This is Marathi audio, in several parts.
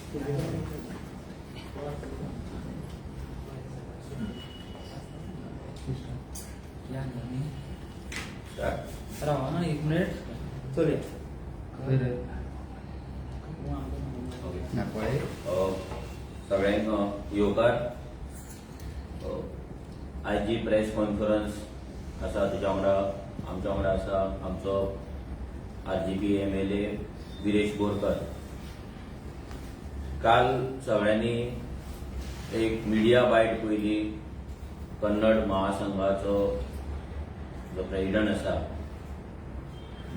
राहा ना 1 मिनिट चलूया. सगळ्यांक येवकार. आज जी प्रेस कॉन्फरन्स आसा तेच्या वांगडा आमच्या वांगडा आसा आमचो RGP MLA विरेश बोरकर. काल सगळ्यांनी एक मिडिया बायट पयली कन्नड महासंघाचो जो प्रेसिडेंट आसा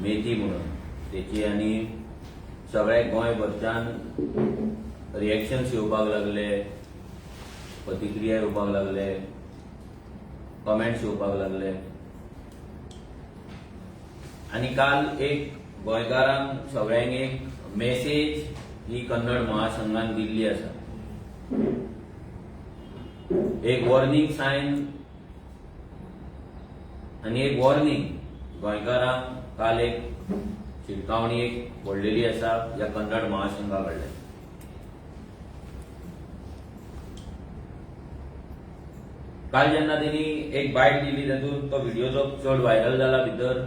मेथी म्हणून तेची आनी सगळे गोंयभरच्यान रिएक्शन्स येवपाक लागले, प्रतिक्रिया येवपाक लागले, कमेंट्स येवपाक लागले. आनी काल एक गोंयकारांक सगळ्यांक एक मेसेज ही कन्नड महासंघान दिल्ली आसा. एक वॉर्निंग सायन आनी एक वॉर्निंग गोंयकारांक काल एक शिटकावणी एक व्हडलेली आसा ह्या कन्नड महासंघा कडल्यान. काल जेन्ना तेणी एक बायट दिली तातूंत तो व्हिडिओ जो चड व्हायरल जाला भितर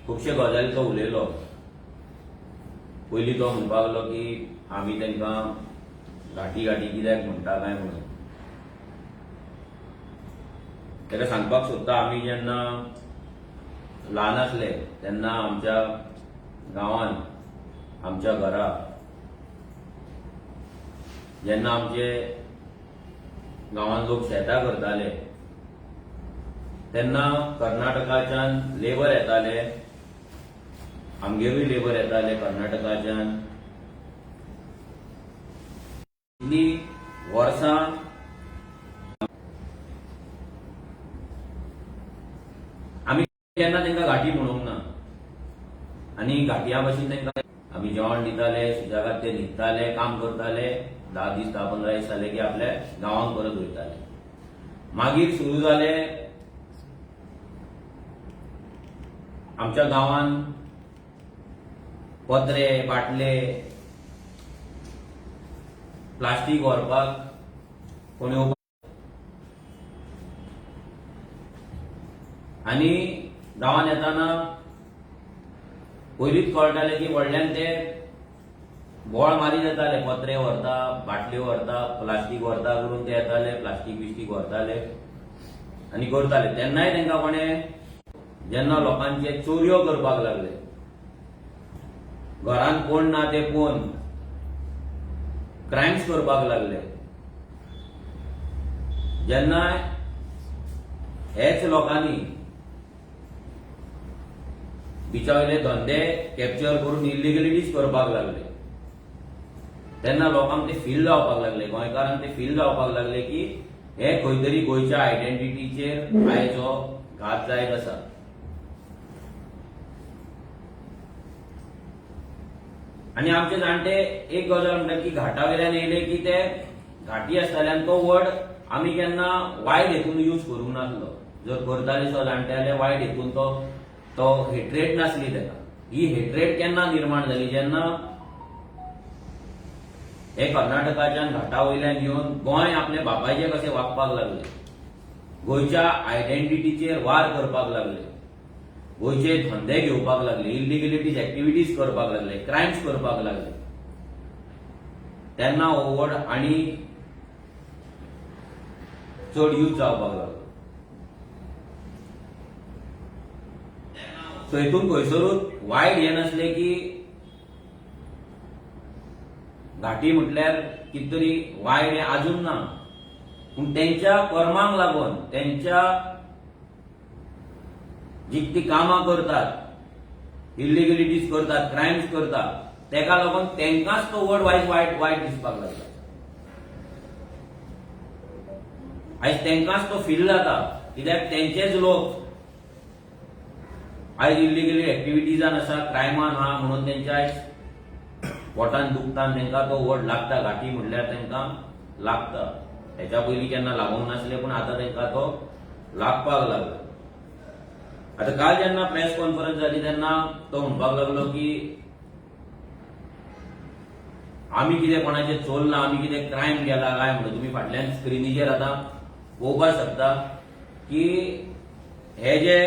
खुबशे गजाली तो उलयलो. पयलीं तो म्हणपाक लागलो की आमी तांकां घाटी घाटी कित्याक म्हणटा काय म्हणून. ताका सांगपाक सोदता आमी जेन्ना ल्हान आसले तेन्ना आमच्या गांवांत आमच्या घरा जेन्ना आमचे गांवांत लोक शेतां करताले तेन्ना कर्नाटकाच्यान लेबर येताले, आमगेरूय लेबर येताले कर्नाटकाच्यान. इतली वर्सां आमी केन्ना तांकां घाटी म्हणूंक ना आनी घाटया भाशेन तांकां आमी जेवण दिताले, सुजागाद ते न्हिदताले, काम करताले. 10 दीस 10-15 दीस जाले की आपल्या गांवांक परत वयताले. मागीर सुरू जाले आमच्या गांवांत पत्रे, बाटले, प्लास्टीक व्हरपाक कोण येवपाक आनी गांवांत येताना पयलींच कळटाले की व्हडल्यान ते बोळ मारीत येताले. पत्रे व्हरता, बाटल्यो व्हरता, प्लास्टीक व्हरता करून ते येताले, प्लास्टीक बिस्टीक व्हरताले आनी करताले. तेन्नाय तांकां कोणें जेन्ना लोकांचे चोरयो करपाक लागले, घरांत कोण ना ते पळोवन क्रायम्स करपाक लागले, जेन्ना हेच लोकांनी बिचावयले धंदे कॅप्चर करून इलिगलिटीज करपाक लागले, तेन्ना लोकांक ते फील जावपाक लागले, गोंयकारांक ते फील जावपाक लागले की हे खंय तरी गोंयच्या आयडेंटिटीचेर आयज हो घात जायत आसा. आनी आमचे जाणटे एक गजाल म्हणटात की घाटा वयल्यान येयले की ते घाटी आसताल्यान तो वर्ड आमी केन्ना वायट हेतून यूज करूंक नासलो. जर करताले सो जाणटे जाल्यार वायट हेतून तो हेट्रेट नासली ताका. ही हेट्रेट केन्ना निर्माण जाली जेन्ना हे कर्नाटकाच्यान घाटा वयल्यान येवन गोंय आपले बापायचे कशें वागपाक लागले, गोंयच्या आयडेंटिटीचेर वार करपाक लागले, गोंयचे धंदे घेवपाक लागले, इलिगलिटीज एक्टिविटीज करपाक लागले, क्रायम्स करपाक लागले. तेन्ना हो वर्ड आनी चड यूज जावपाक लागलो. सो हितून खंयसरूच वायट हें नसलें की घाटी म्हटल्यार कितें तरी वायट हें आजून ना, पूण तेंच्या कर्मांक लागून तेंच्या जी ती कामां करतात, इलिगलिटीज करतात, क्रायम्स करतात, तेका लागून तेंकांच तो वर्ड वायट दिसपाक लागला. आयज तेंकांच तो फील जाता कित्याक तेंचेच लोक आयज इलिगली एक्टिविटीजान आसा, क्रायमान आहा म्हणून तेंच्या आयज पोटान दुखता, तेंकां तो वर्ड लागता. घाटी म्हटल्यार तेंकां लागता. हेच्या पयलीं केन्ना लागूंक नासलें पूण आतां तेंकां तो लागपाक लागला. आता काल जेन्ना प्रेस कॉन्फरन्स जाली तेन्ना तो म्हणपाक लागलो की आमी कितें कोणाचें चोरलां, आमी कितें क्रायम केला काय म्हणून तुम्ही फाटल्यान स्क्रिनीचेर आतां पळोवपाक शकता की हे जे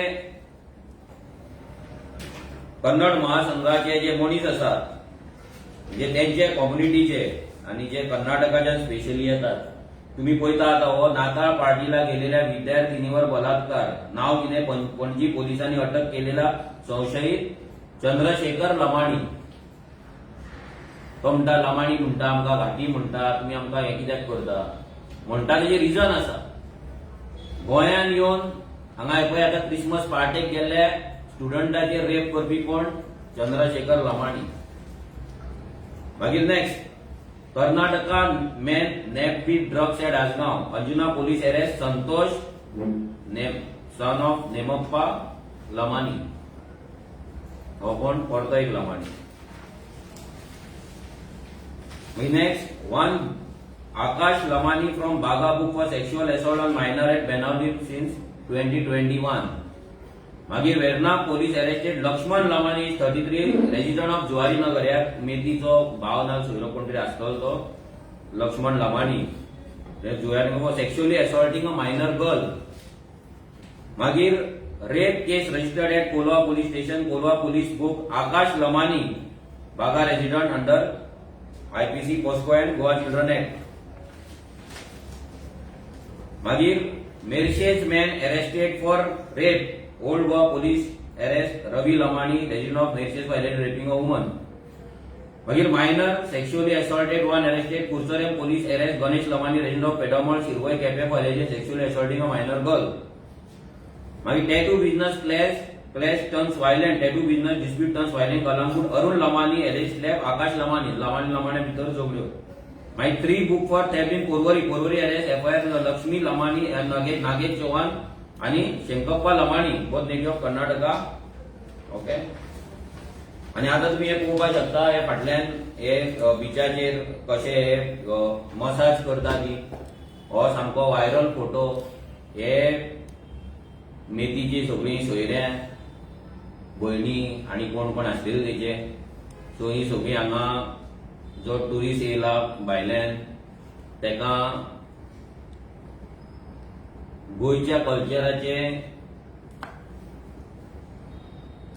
कन्नड महासंघाचे जे मनीस आसात म्हणजे त्यांचे कम्युनिटीचे आणि जे कर्नाटकाच्यान स्पेशली येतात, तुम्ही पळयता आता हो नाताळ पार्टीला गेलेल्या विद्यार्थिनीवर बलात्कार, नाव कितें पणजी पोलिसांनी अटक केलेला संशयित चंद्रशेखर लमाणी. तो म्हणटा लमाणी म्हणटा, आमकां घाटी म्हणटा, तुम्ही आमकां हे कित्याक करता म्हणटा. तेजे रिजन आसा. गोंयान येवन हांगा पळय आतां क्रिसमस पार्टेक गेल्ले स्टुडंटाचेर रेप करपी कोण? चंद्रशेखर लमाणी. मागीर next, Karnataka man nab with drugs at Asgaon, Anjuna police arrest Santosh son of Nemappa Lamani. हो कोण? परतो एक Lamani. Next, one Akash Lamani from Baga book for sexual assault on minor at Benaulim since 2021. मागीर Verna police arrested Laxman Lamani 33 resident of Zuarinagar. ह्या मेथीचो भाव ना सोयरो कोण तरी आसतलो तो Laxman Lamani. Zuarinagar for sexually assaulting a minor girl. मागीर rape case registered at Colva police station. Colva police book Akash Lamani Baga resident under IPC POCSO and Goa children act. मागीर Merces man arrested for rape. Old Goa police arrest Ravi Lamani resident of Merces for alleged raping a woman. मागीर minor sexually assaulted one arrested. Curchorem police arrest Ganesh Lamani resident of Pedamol Shirvoi Quepem for alleged sexually assaulting a minor girl. मागीर tattoo business clash turns violent. Tattoo business dispute turns violent Calangute. Arun Lamani alleged slap Akash Lamani. Lamani भितर झगड्यो. मागीर 3 book for theft in Porvorim arrest FIR Laxmi Lamani Nagesh Chauhan आणि Shenkappa Lamani both native of Karnataka. Okay. आणि आता तुम्ही हे पळोवपाक शकता हे फाटल्यान हे बिचाचेर कशे हे मसाज करता ती. हो सामको व्हायरल फोटो. हे मेथीची सगळी सोयऱ्या भयणी आणि कोण कोण आसलेले तेचे. सो ही सगळी हांगा जो टुरिस्ट येयला भायल्यान तेका गोयच्या कल्चराचे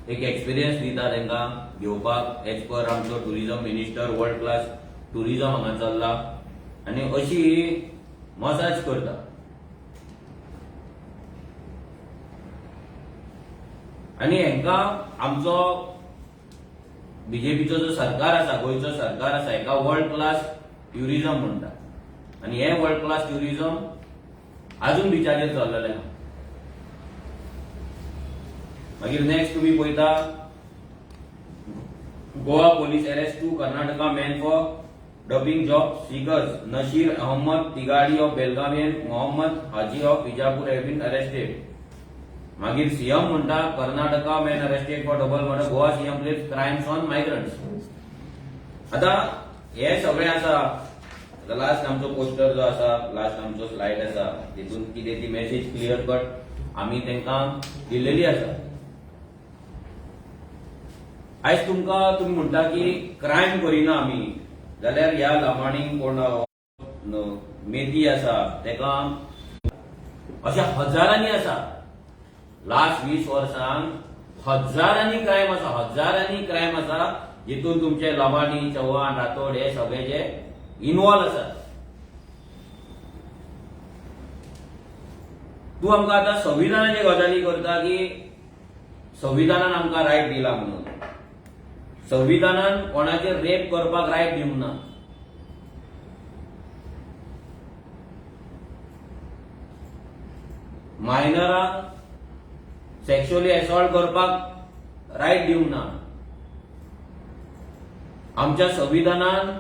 एक एक्सपिरियन्स दिता तांकां घेवपाक. एज पर आमचो tourism minister world class tourism हांगा चल्ला आनी अशी मसाज करता. आनी हेंकां आमचो बीजेपीचो जो सरकार आसा, गोंयचो सरकार आसा, हेका वर्ल्ड क्लास ट्युरिझम म्हणटा. आनी हे वर्ल्ड क्लास ट्युरिझम अजून बिचाचेर चल्लेले. मागीर नेक्स्ट तुम्ही पळयता Goa police arrest 2 Karnataka man for duping job seekers. Nasir Ahmed Tigadi of Belagavi and Mohammed Haji of Vijapur have been arrested. मागीर सीएम म्हणटा Karnataka man arrested for double murder. Goa CM place crimes on migrants. आता हे सगळे आसा. लास्ट आमचो पोस्टर जो आसा, लास्ट आमचो स्लाइड आसा, तितून कितें ती मेसेज क्लियर कट आमी तांकां दिल्लेली आसा. आयज तुमकां तुमी म्हणटा की क्रायम करिना आमी, जाल्यार ह्या लमाणीक कोण मेथी आसा तेका अशा हजारांनी आसा. लास्ट 20 वर्सांन हजारांनी क्रायम आसा. जितून तुमचे लमाणी, चव्हाण, राठोड हे सगळे जे इन्वॉल्व आसात. तूं आमकां आतां संविधानाचे गजाली करता की संविधानान आमकां रायट दिला म्हणून. संविधानान कोणाचेर रेप करपाक रायट दिवंक ना. मायनरांक सेक्शुअली असॉल्ट करपाक रायट दिवंक ना. आमच्या संविधानान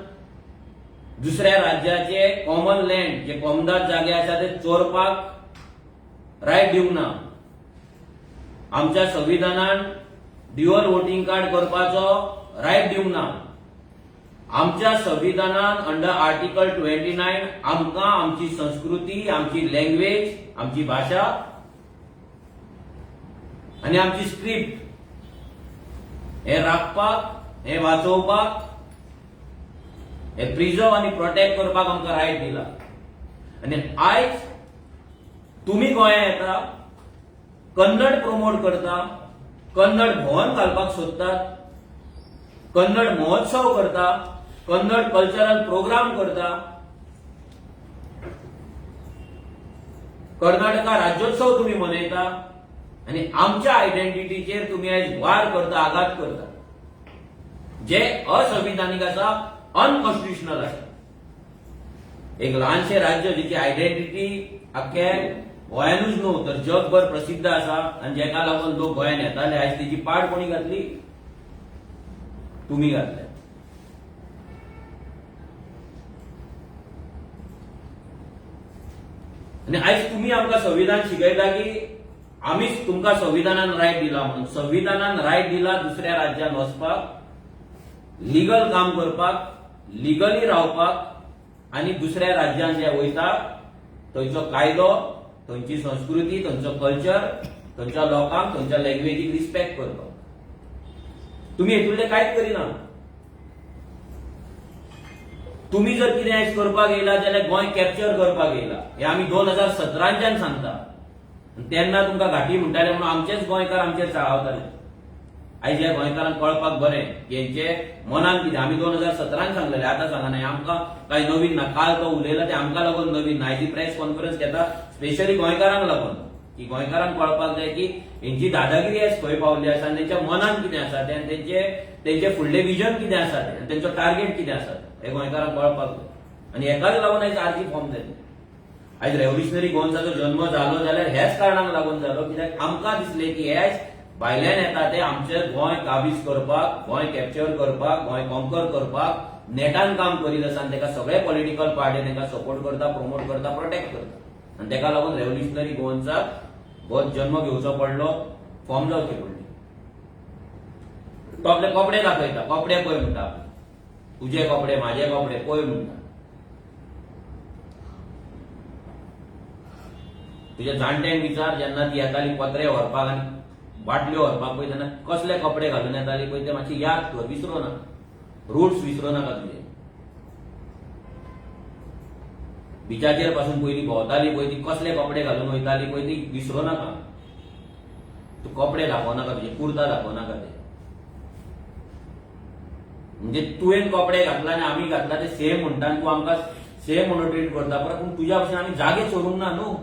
दुसऱ्या राज्याचे कॉमन लँड जे कॉमदाद जागे आसा ते चोरपाक रायट दिवंक ना. आमच्या संविधानान ड्युअल वोटिंग कार्ड करपाचो रायट दिवंक ना. आमच्या संविधानान अंडर आर्टिकल 29 आमकां आमची संस्कृती, आमची लँग्वेज, आमची भाषा आणि आमची स्क्रिप्ट हे राखपाक, हे वाचोवपाक, हे प्रिजर्व आणि प्रोटेक्ट करपाक आमकां रायट दिला. आनी आयज तुम्ही गोंया येता, कन्नड प्रमोट करता, कन्नड भवन घालपाक सोदतात, कन्नड महोत्सव करता, कन्नड कल्चरल प्रोग्राम करता, कर्नाटका राज्योत्सव तुम्ही मनयता आणि आमच्या आयडेंटिटीचेर तुम्ही आयज वार करता, आघात करता, जे असंविधानीक आसा, अनकॉन्स्टिट्युशनल आसा. एक ल्हानशें राज्य जिची आयडेंटिटी आख्या गोंयानूच न्हू तर जगभर प्रसिद्ध आसा आनी जेका लागून लोक गोंयान येताले, आयज तेजी पाड कोणी घातली? तुम्ही घातल्या. आणि आयज तुम्ही आमकां संविधान शिकयता की आमीच तुमकां संविधानान रायट दिला म्हणून. संविधानान रायट दिला दुसऱ्या राज्यात वचपाक, लिगल काम करपाक, लिगली रावपाक, आणि दुसऱ्या राज्यांत जे वयता थंयचो कायदो, थंयची संस्कृती, थंयचो कल्चर, थंयच्या लोकांक, थंयच्या लँग्वेजीक रिस्पेक्ट करपाक. तुम्ही हेतूंतले कांयच करिना. तुम्ही जर कितें आयज करपाक येयला जाल्यार गोंय कॅप्चर करपाक येयला. हे आमी 2017च्यान सांगता. तेन्ना तुमकां घाटी म्हणटाले म्हणून आमचेच गोंयकार आमचेर चाळावताले. आयज ह्या गोंयकारांक कळपाक बरें की हेंचे मनान कितें. आमी 2017 सांगलेले, आतां सांगना. आमकां कांय नवीन ना. काल तो उलयला ते आमकां लागून नवीन ना. आयज प्रेस कॉन्फरन्स घेता स्पेशली गोंयकारांक लागून, की गोंयकारांक कळपाक जाय की हेंची दादागिरी आयज खंय पावल्ली आसा, आनी तेंच्या मनान कितें आसा तें, तेंचे फुडलें विजन कितें आसा तें, तेंचो टार्गेट कितें आसा हे गोंयकारांक कळपाक जाय. आनी हेकाच लागून आयज आरजी फॉर्म जाली. आयज रेव्होल्युशनरी गोंयचो जन्म जालो जाल्यार हेच कारणाक लागून जालो, कित्याक आमकां दिसलें की हे भायल्यान येता ते आमचे गोंय काबीज करपाक, गोंय कॅप्चर करपाक, गोंय कॉन्कर करपाक नेटान काम करीत आसा. आनी तेका सगळे पॉलिटिकल पार्टी तेका सपोर्ट करता, प्रमोट करता, प्रोटेक्ट करता. आनी तेका लागून रेव्होल्युशनरी गोंयचा हो जन्म घेवचो पडलो, फॉर्म जावची पडली. तो आपले कपडे दाखयता, कपडे पळय म्हणटा आपले. तुझे कपडे, माझे कपडे पळय म्हणटा. तुझ्या जाणट्यांक विचार, जेन्ना ती येताली पत्रे व्हरपाक आनी बाटल्यो व्हरपाक पळय तेन्ना कसले कपडे घालून येताली पळय ते मातशी याद कर, विसरो ना. रूट्स विसरो नाका तुजे. बिचाचेर पासून पयलीं भोंवताली पळय ती कसले कपडे घालून वयताली पळय ती विसरो नाका. तूं कपडे दाखोवनाका, तुजे कुर्ता दाखोवनाका ते. म्हणजे तुवें कपडे घातला आनी आमी घातला ते सेम म्हणटा आनी तूं आमकां सेम म्हणून ट्रीट करता. पूण तुज्या भशेन आमी जागे सोडूंक ना न्हू.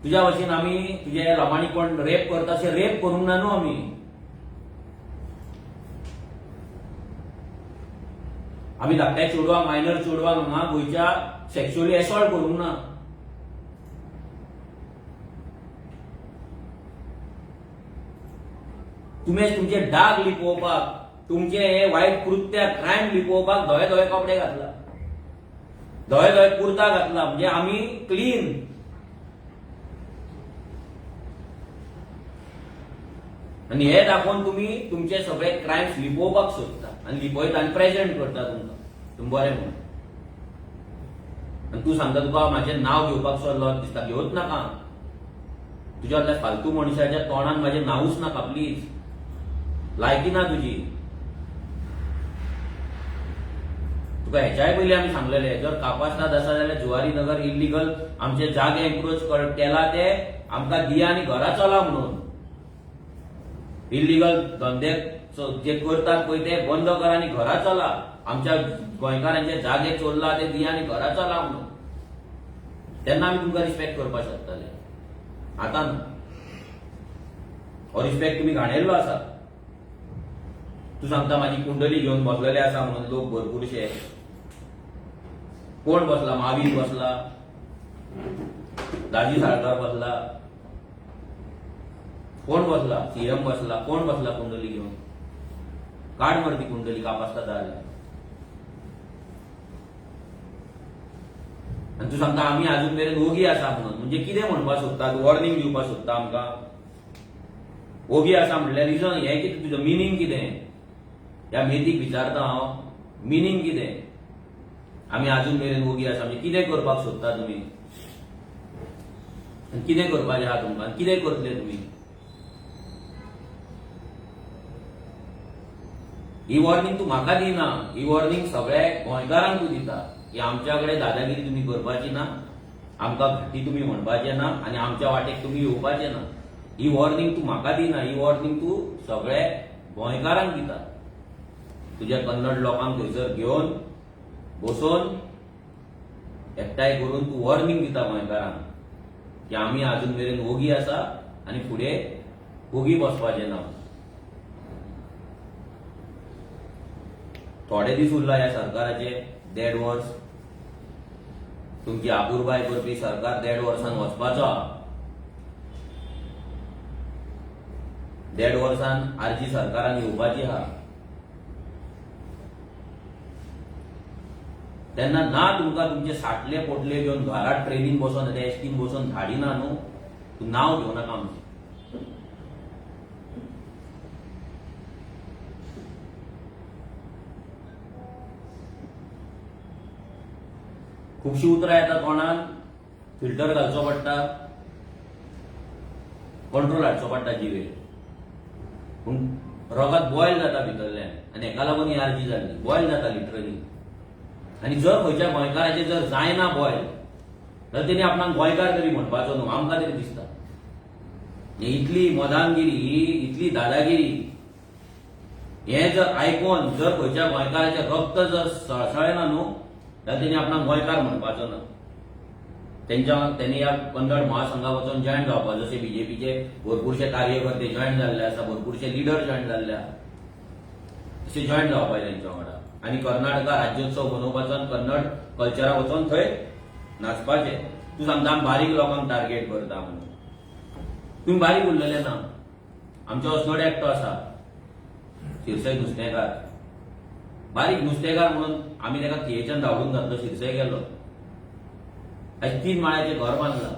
तुज्या भशेन आमी तुजे लोकांनी कोण रेप करता अशें रेप करूंक ना न्हू आमी. आमी धाकट्या चेडवांक, मायनर चेडवांक हांगा गोंयच्या सेक्शुअली एसॉल्ट करूंक ना. तुमी तुमचे डाग लिपोवपाक, तुमचे हे वायट कृत्य, क्रायम लिपोवपाक धवे धवे कपडे घातला, धवे धवे कुर्ता घातला. म्हणजे आमी क्लीन. आणि हे दाखोवन तुम्ही तुमचे सगळे क्रायम्स लिपोवपाक सोदता आनी लिपयता आनी प्रेझेंट करता तुमकां. तुमी बरें म्हणून. आनी तूं सांगता तुका म्हाजें नांव घेवपाचो लज दिसता. घेवच नाका. तुज्या त्या फालतू मनशाच्या तोंडान म्हाजें नांवूच नाका प्लीज. लायकी ना तुजी. तुका हेच्याय पयलीं आमी सांगलेले, जर कापास्ताद आसा जाल्यार जुवारी नगर इल्लीगल आमचे जागे एन्क्रोच केला ते आमकां दिया आनी घरा चला म्हणून. इल्लीगल धंदे जे करतात पळय ते बंद करा आनी घरा चला. आमच्या गोंयकारांचे जागे चोरला ते दिया आनी घरा चला म्हणून. तेन्ना आमी तुमकां रिस्पेक्ट करपाक शकताले. आतां न्हू. हो रिस्पेक्ट तुमी घाणेरलो आसा. तूं सांगता म्हाजी कुंडली घेवन बसलेले आसा म्हणून लोक भरपूरशे. कोण बसला? महावीर बसला, दाजी साळकार बसला, कोण बसला? सीएम बसला. कोण बसला कुंडली घेऊन? काढ मर ती कुंडली कापास्ताद जाल्यार. आनी तूं सांगता आमी आजून मेरेन ओगी आसा म्हणून. म्हणजे कितें म्हणपाक सोदता? वॉर्निंग दिवपाक सोदता आमकां? ओगी आसा म्हणल्यार रिजन हें कितें? तुजो मिनींग कितें? ह्या मेथीक विचारता हांव. मिनींग कितें? आमी आजून मेरेन ओगी आसा म्हणजे कितें करपाक सोदता तुमी? कितें करपाचें आहा तुमकां? कितें करतले तुमी? ही वॉर्निंग तू म्हाका दिना, ही वॉर्निंग सगळ्या गोंयकारांक तू दिता की आमच्याकडे दादागिरी तुम्ही करपाची ना, आमकां घाटी तुम्ही म्हणपाचे ना आणि आमच्या वाटेक तुम्ही येवपाचे ना. ही वॉर्निंग तू म्हाका दिना, ही वॉर्निंग तू सगळ्या गोंयकारांक दिता. तुझ्या कन्नड लोकांक थंयसर घेवन बसोवन एकठांय करून तू वॉर्निंग दिता गोंयकारांक की आमी अजून मेरेन ओगी आसा आनी फुडें ओगी बसपाचे ना. थोडे दीस उरला ह्या सरकाराचे 1.5 वर्स. तुमची आपुरबाय करपी सरकार 1.5 वर्सान वचपाचो आहा. 1.5 वर्सान आरजी सरकारान येवपाची आहा. तेन्ना ना तुमकां तुमचे साठले पोटले घेवन घरात ट्रेनीन बसोन एसटीन बसोन धाडिना न्हू. तूं नांव घेवं नाका आमचें. खुबशीं उतरां येता तोंडान, फिल्टर घालचो पडटा, कंट्रोल हाडचो पडटा जिवेर. पूण रगत बॉयल जाता भितरल्यान आनी हेका लागून ही आरजी जाल्ली. बॉयल जाता लिटरली. आनी जर खंयच्या गोंयकाराचे जर जायना बॉयल जाल्यार तेणी आपणाक गोंयकार तरी म्हणपाचो न्हू. आमकां तरी दिसता इतली मदानगिरी, इतली दादागिरी हे जर आयकोन जर खंयच्या गोंयकाराचे रक्त जर सळसळना न्हू जाल्यार तेणी आपणाक गोंयकार म्हणपाचो ना. त्यांनी ह्या कन्नड महासंघाक वचून जॉयन जावपा. जसे बीजेपीचे भरपूरशे कार्यकर्ते जॉयन जाल्ले आसा, भरपूरशे लिडर जॉयन जाल्ले आसा, तशे जॉयन जावपाक तेंच्या वांगडा. आनी कर्नाटका राज्योत्सव मनोवपाचो आनी कन्नड कल्चराक वचून थंय नाचपाचे. तूं सांगता आमी बारीक लोकांक टार्गेट करता म्हणून. तुम्ही बारीक उरलेले ना. आमचो असनोडे एकटो आसा शिरसय नुस्तेकार, बारीक नुस्तेकार म्हणून आमी ताका थियेच्यान धांवडून घातलो. शिरसय गेलो, आयज 3 माळ्याचें घर बांदलां.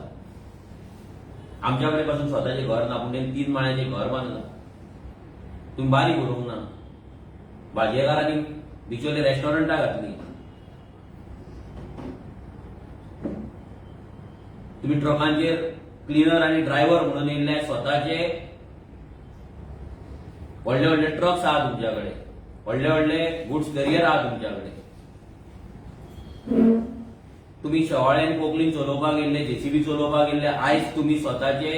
आमच्या कडेन पासून स्वताचें घर ना पूण तेणें 3 माळ्याचें घर बांदलां. तुम्ही बारीक उरोवंक ना. भाजयेकारांनी बिचोले रेस्टॉरंटां घातली. तुम्ही ट्रकांचेर क्लिनर आनी ड्रायव्हर म्हणून येयल्ले स्वताचे व्हडले व्हडले ट्रक्स आहा तुमच्या कडेन, व्हडले व्हडले गुड्स कॅरियर आहा तुमच्या कडेन. तुम्ही शेवाळ्यान कोंकणीन चलोवपाक गेल्ले, जेसीबी चलोवपाक गेल्ले. आयज तुम्ही स्वताचे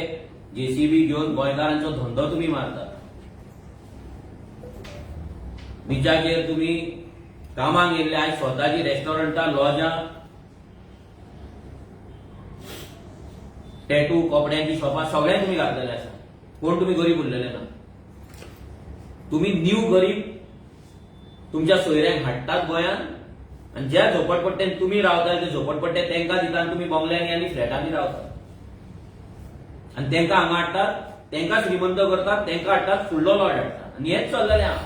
जेसीबी घेवन गोंयकारांचो धंदो तुम्ही मारता. बिचाचेर तुम्ही कामाक गेल्ले, आयज स्वताची रेस्टॉरंटां, लॉजां, टॅटू, कपड्यांची शॉपां सगळें तुम्ही घातलेले आसा. कोण तुम्ही गरीब उरलेले ना. तुम्ही न्यू गरीब तुमच्या सोयऱ्यांक हाडटात गोंयांत आनी ज्या झोपडपट्ट्यान तुम्ही रावता ते झोपडपट्टे तेंकां दिता आनी तुम्ही बंगल्यांनी आनी फ्लॅटांनी रावतात. आनी तेंकां हांगा हाडटात, तेंकां श्रीमंत करतात, तेंकां हाडटात, फुडलो लॉट हाडटात. आनी हेच चल्लेलें आहा.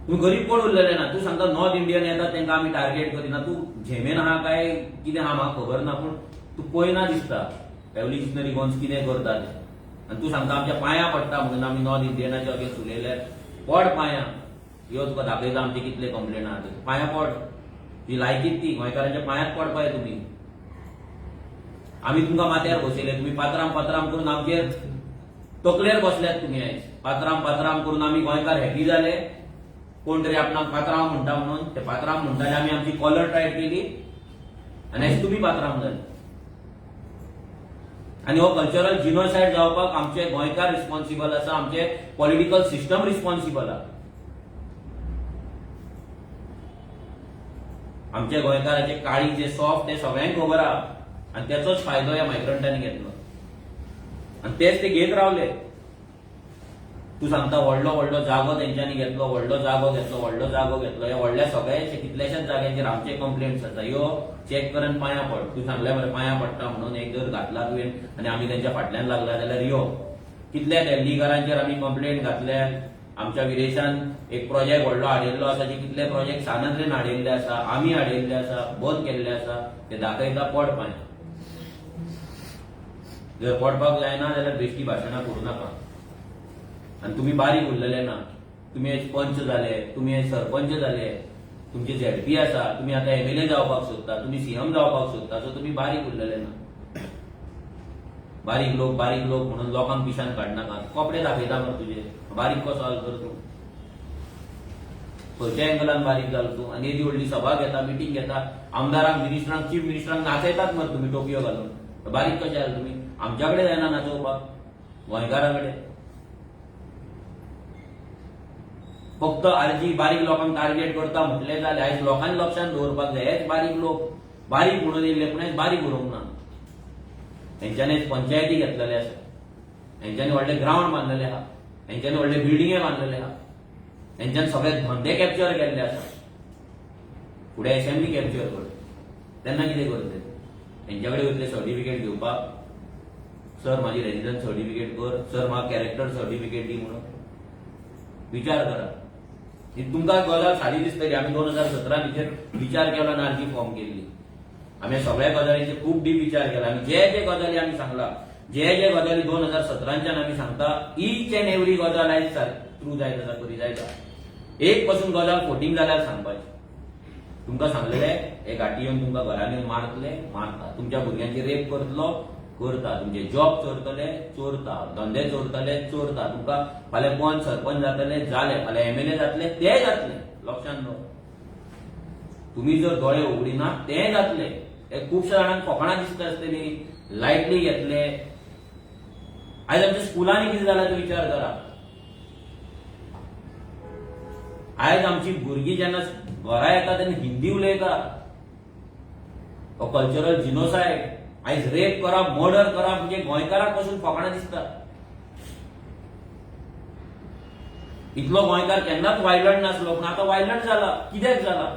तुम्ही गरीब कोण उरलेले ना. तू सांगता नॉर्थ इंडियन येतात तेंकां आमी टार्गेट करिना. तू झेमेन आहा काय कितें आहा म्हाका खबर ना पूण तू पळयना दिसता रेव्होल्युशनरी गोन्स कितें करता ते. आनी तू सांगता आमच्या पांयां पडटा म्हणून आमी नॉर्थ इंडियनाचे अगेन्स्ट उलयले. पड पांयां. ह्यो तुका दाखयता आमचे कितले कंप्लेन आहा ते. पांयां पड. ती लायकीच ती गोंयकारांच्या पांयांत पडपाय तुम्ही. आमी तुमकां माथ्यार बसयले, तुम्ही पात्राम पात्राम करून आमचेर तकलेर बसल्यात. तुम्ही आयज पात्राम पात्राम करून आमी गोंयकार हॅपी जाले. कोण तरी आपणाक पात्रांव म्हणटा म्हणून ते पात्रांव म्हणटाले. आमी आमची कॉलर टायट केली आनी आयज तुमी पात्रांव जाले. आनी हो कल्चरल जिनोसायड जावपाक आमचे गोंयकार रिस्पॉन्सिबल आसा, आमचे पॉलिटिकल सिस्टम रिस्पॉन्सिबल आहा. आमच्या गोंयकाराचे काळी जे सॉफ्ट ते सगळ्यांक खबर आहा आनी त्याचोच फायदो ह्या मायग्रंटांनी घेतलो आनी तेच ते घेत रावले. तू सांगता व्हडलो व्हडलो जागो तेंच्यांनी घेतलो, व्हडलो जागो घेतलो, व्हडलो जागो घेतलो. ह्या व्हडल्या सगळ्याचे कितल्याशाच जाग्यांचेर आमचे कंप्लेंट्स आसा. ह्यो चॅक करून पांयां पड. तू सांगले मरे पांयां पडटा म्हणून एक जर घातला तुवें आनी आमी तेंच्या फाटल्यान लागला जाल्यार यो. कितल्या दिल्लीकारांचेर आमी कंप्लेंट घातल्या. आमच्या विदेशान एक प्रोजेक्ट व्हडलो हाडिल्लो आसा. जे कितले प्रोजेक्ट सानंद्रेन हाडिल्ले आसा, आमी हाडिल्ले आसा, बंद केल्ले आसा. ते दाखयता पड पांयां. जर पडपाक जायना जाल्यार बेश्टी भाशणां करूं नाका. आनी तुम्ही बारीक उरलेले ना. तुम्ही पंच जाले, तुम्ही सरपंच जाले, तुमचे झेडपी आसा, तुम्ही आता एमएलए जावपाक सोदता, तुम्ही सीएम जावपाक सोदता. सो तुम्ही बारीक उरलेले ना. बारीक लोक म्हणून लोकांक पिशान काडनाका. कपडे दाखयता मरे तुजे, बारीक कसो जालो तर तूं खंयच्या एंगलान बारीक जालो तूं. आनी येदी व्हडली सभा घेता, मिटींग घेता, आमदारांक मिनिस्टरांक चीफ मिनिस्टरांक नाचयतात मरे तुम्ही टोपयो घालून. बारीक कशे जाले तुम्ही? आमच्या कडेन जायना नाचोवपाक, गोंयकारा कडेन. फक्त आरजी बारीक लोकांक टार्गेट करता म्हटले जाल्यार आयज लोकांनी लक्षांत दवरपाक जाय. हेच बारीक लोक बारीक म्हणून येयले पूण हेच बारीक उरोवंक ना. हेंच्यांनी पंचायती घेतलेले आसा, हेंच्यांनी व्हडले ग्राउंड बांदलेले आहा, हेंच्यांनी व्हडले बिल्डिंगे बांदलेले आहा, हेंच्यांनी सगळे धंदे कॅप्चर केल्ले आसा. फुडें असेंब्ली कॅप्चर करता तेन्ना कितें करतले? हेंच्या कडेन वयतले सर्टिफिकेट घेवपाक, सर म्हाजी रेजिडन्स सर्टिफिकेट कर, सर म्हाका कॅरेक्टर सर्टिफिकेट दी म्हणून. विचार करा. तुमकां गजाल सादी दिसतली. आमी 2017 भितर विचार केलो आनी अर्जी फॉर्म केल्ली. आमी सगळ्या गजालींचेर खूब डीप विचार केला. आनी जे जे गजाली आमी सांगला, जे जे गजाली 2017च्यान आमी सांगता, ईच एंड एवरी गजाल आयज ट्रू जायत आसा, खरी जायत आसा. एक पासून गजाल 14 जाल्यार सांगपाची. तुमकां सांगलेले हे घाटी येवन तुमकां घरान येवन मारता, तुमच्या भुरग्यांची रेप करतलो, करता, तुमचे जॉब चोरतले, चोरता, धंदे चोरतले, चोरता. तुमकां फाल्यां पंच सरपंच जातले, जाले, फाल्यां MLA जातले, ते जातले. लक्षांत दवर. तुम्ही जर दोळे उगडिना ते जातले. हे खुबश्या जाणांक कोंकणा दिसता आसतली, लायटली घेतले. आयज आमच्या स्कुलांनी कितें जालां तो विचार करा. आयज आमची भुरगीं जेन्ना घरा येता तेन्ना हिंदी उलयता. हो कल्चरल जिनोसायड. आयज रेप करप, मर्डर करप म्हणजे गोंयकाराक पासून फकाणां दिसता. इतलो गोंयकार केन्नाच वायलंट नासलो, पूण आतां वायलंट जाला. कित्याक जाला?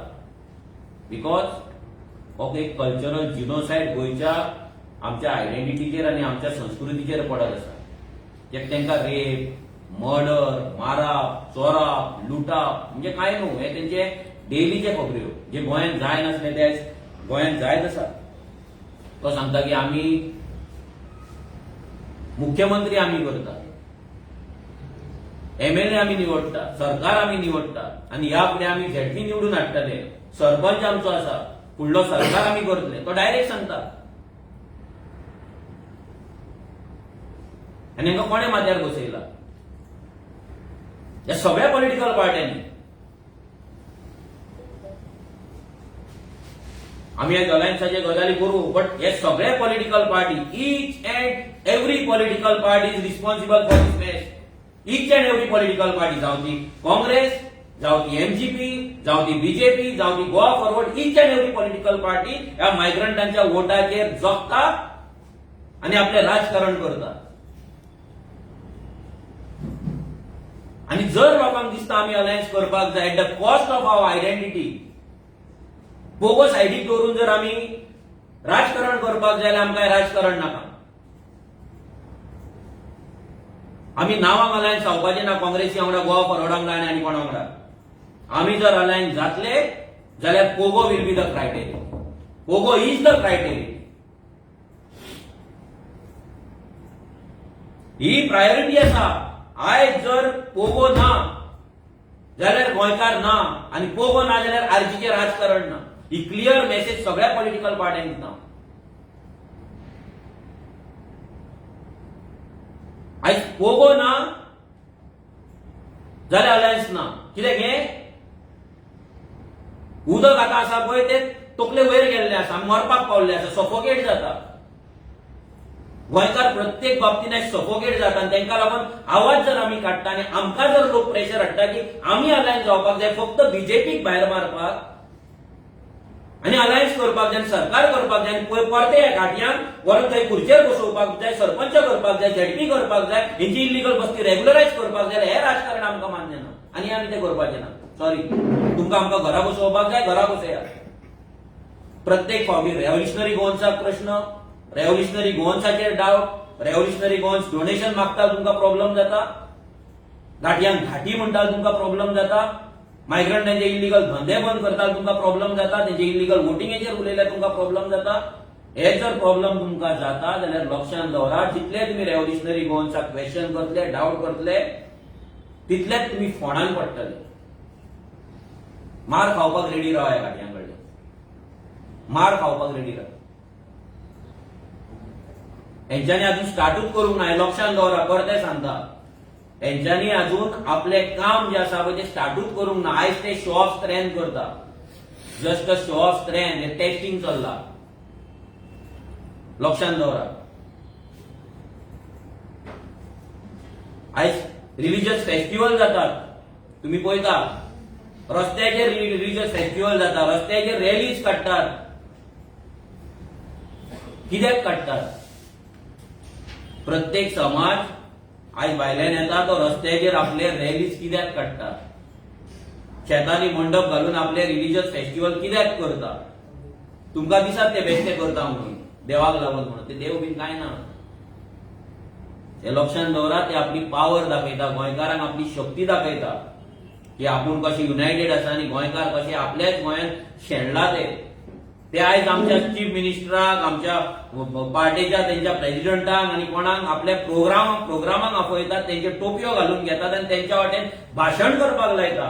बिकॉज हो एक कल्चरल जिनोसायड गोंयच्या आमच्या आयडेंटिटीचेर आनी आमच्या संस्कृतीचेर पडत आसा. जे तांकां रेप, मर्डर, मारप, चोरप, लुटप म्हणजे काय न्हू. हे तेंचे डेलीचे खबऱ्यो जे गोंयांत जाय नासले ते आयज गोंयांत जायत आसा. तो सांगता की आमी मुख्यमंत्री आमी करता, MLA आमी निवडटा, सरकार आमी निवडटा आनी ह्या फुडें आमी झेडपी निवडून हाडटले, सरपंच आमचो आसा, फुडलो सरकार आमी करतले. तो डायरेक्ट सांगता. आनी हांकां कोणे माथ्यार बसयला? ह्या सगळ्या पॉलिटिकल पार्ट्यांनी. आमी ह्या अलायन्साचे गजाली करू, बट हे सगळे political party, each and every political party is responsible for this match. Each and every political party, जावं ती काँग्रेस, जावं ती MGP, जावं ती BJP, जावं ती Goa forward, each and every political party ह्या मायग्रंटांच्या वोटाचेर जगता आनी आपले राजकारण करता. आनी जर लोकांक दिसता आमी अलायन्स करपाक जाय at the cost of our identity, bogus सायडीक दवरून जर आमी राजकारण करपाक जाय जाल्यार आमकां राजकारण नाका. आमी नांवांक अलायन्स जावपाचे ना काँग्रेसी वांगडा, गोवा फॉरवर्ड वांगडा आनी कोणा वांगडा. आमी जर अलायन्स जातले जाल्यार Pogo will be the criteria. Pogo is the criteria. He priority आसा. आयज जर पोगो ना जाल्यार गोंयकार ना, आनी पोगो ना जाल्यार आरजीचे राजकारण ना. ही क्लियर मेसेज सगळ्या पॉलिटिकल पार्ट्यांक दिता. आयज पोगो ना जाल्यार अलायन्स ना. कित्याक हे उदक आतां आसा पळय ते तकले वयर गेल्ले आसा, मरपाक पावल्ले आसा, सफोकेट जाता. गोंयकार प्रत्येक बाबतींत सफोकेट जाता. आनी तांकां लागून आवाज जर आमी काडटा आनी आमकां जर लोक प्रेशर हाडटा की आमी अलायन्स जावपाक जाय, फक्त BJPक भायर मारपाक आनी अलायन्स करपाक जाय, सरकार करपाक जाय, आनी परते ह्या घाटयांक व्हरून थंय खुर्चेर बसोवपाक जाय, सरपंच करपाक जाय, ZP करपाक जाय, हेंची इलिगल बस्ती रेग्युलरायज करपाक जाय, हे राजकारण आमकां मान्य ना आनी आमी तें करपाचें ना. सॉरी, तुमकां आमकां घरा बसोवपाक जाय, घरा बसया. प्रत्येक फावटी रेव्होल्युशनरी गोवन्साक प्रश्न, रेव्होल्युशनरी गोवन्साचेर डावट, रेव्होल्युशनरी गोवन्स डोनेशन मागता तुमकां प्रॉब्लेम जाता, घाटयांक घाटी म्हणटा तुमकां प्रॉब्लेम जाता, मायग्रंटांचे इलिगल धंदे बंद करता तुमकां प्रॉब्लेम जाता, तेंचे इलिगल वोटिंगेचेर उलयल्यार तुमकां प्रॉब्लेम जाता. हे जर प्रॉब्लेम तुमकां जाता जाल्यार लक्षांत दवरा, जितले तुमी रेव्होल्युशनरी गोवन्साक क्वेश्चन करतले, डावट करतले, तितलेच तुमी फोंडान पडटले. मार खावपाक रेडी रावा ह्या घाटयां कडल्यान. मार खावपाक रेडी रावा. हेंच्यांनी अजून स्टार्टूच करूंक ना, लक्षांत दवरा, परते सांगता. हेंच्यांनी अजून आपले काम जे आसा पळय ते स्टार्टूच करूंक ना. आयज ते शो ऑफ स्ट्रेंथ करता. Just a show off strength, हे टेस्टिंग चल्ला. लक्षांत दवरा. आयज रिलिजियस फेस्टिवल जातात, तुम्ही पळयता रस्त्याचेर रिलिजियस फेस्टिवल जाता, रस्त्याचेर रॅलीज काडटात. कित्याक काडटात? प्रत्येक समाज आयज भायल्यान येता तो रस्त्याचेर आपले रॅलीज कित्याक काडटा? शेतांनी मंडप घालून आपले रिलिजियस फेस्टिवल कित्याक करता? तुमकां दिसत ते बेश्टे करता म्हणून, देवाक लागून म्हणून. ते देव बीन काय ना. हे लक्षांत दवरा. ते आपली पावर दाखयता, गोंयकारांक आपली शक्ती दाखयता की आपूण कशे युनायटेड आसा आणि गोंयकार कशे आपल्याच गोंयांत शेणला ते आयज आमच्या चीफ मिनिस्टराक, आमच्या पार्टीच्या त्यांच्या प्रेसिडेंटांक आणि कोणाक आपल्या प्रोग्रामांक आपयतात, तेंचे टोपयो घालून घेतात आणि त्यांच्या वाटेन भाशण करपाक लायता.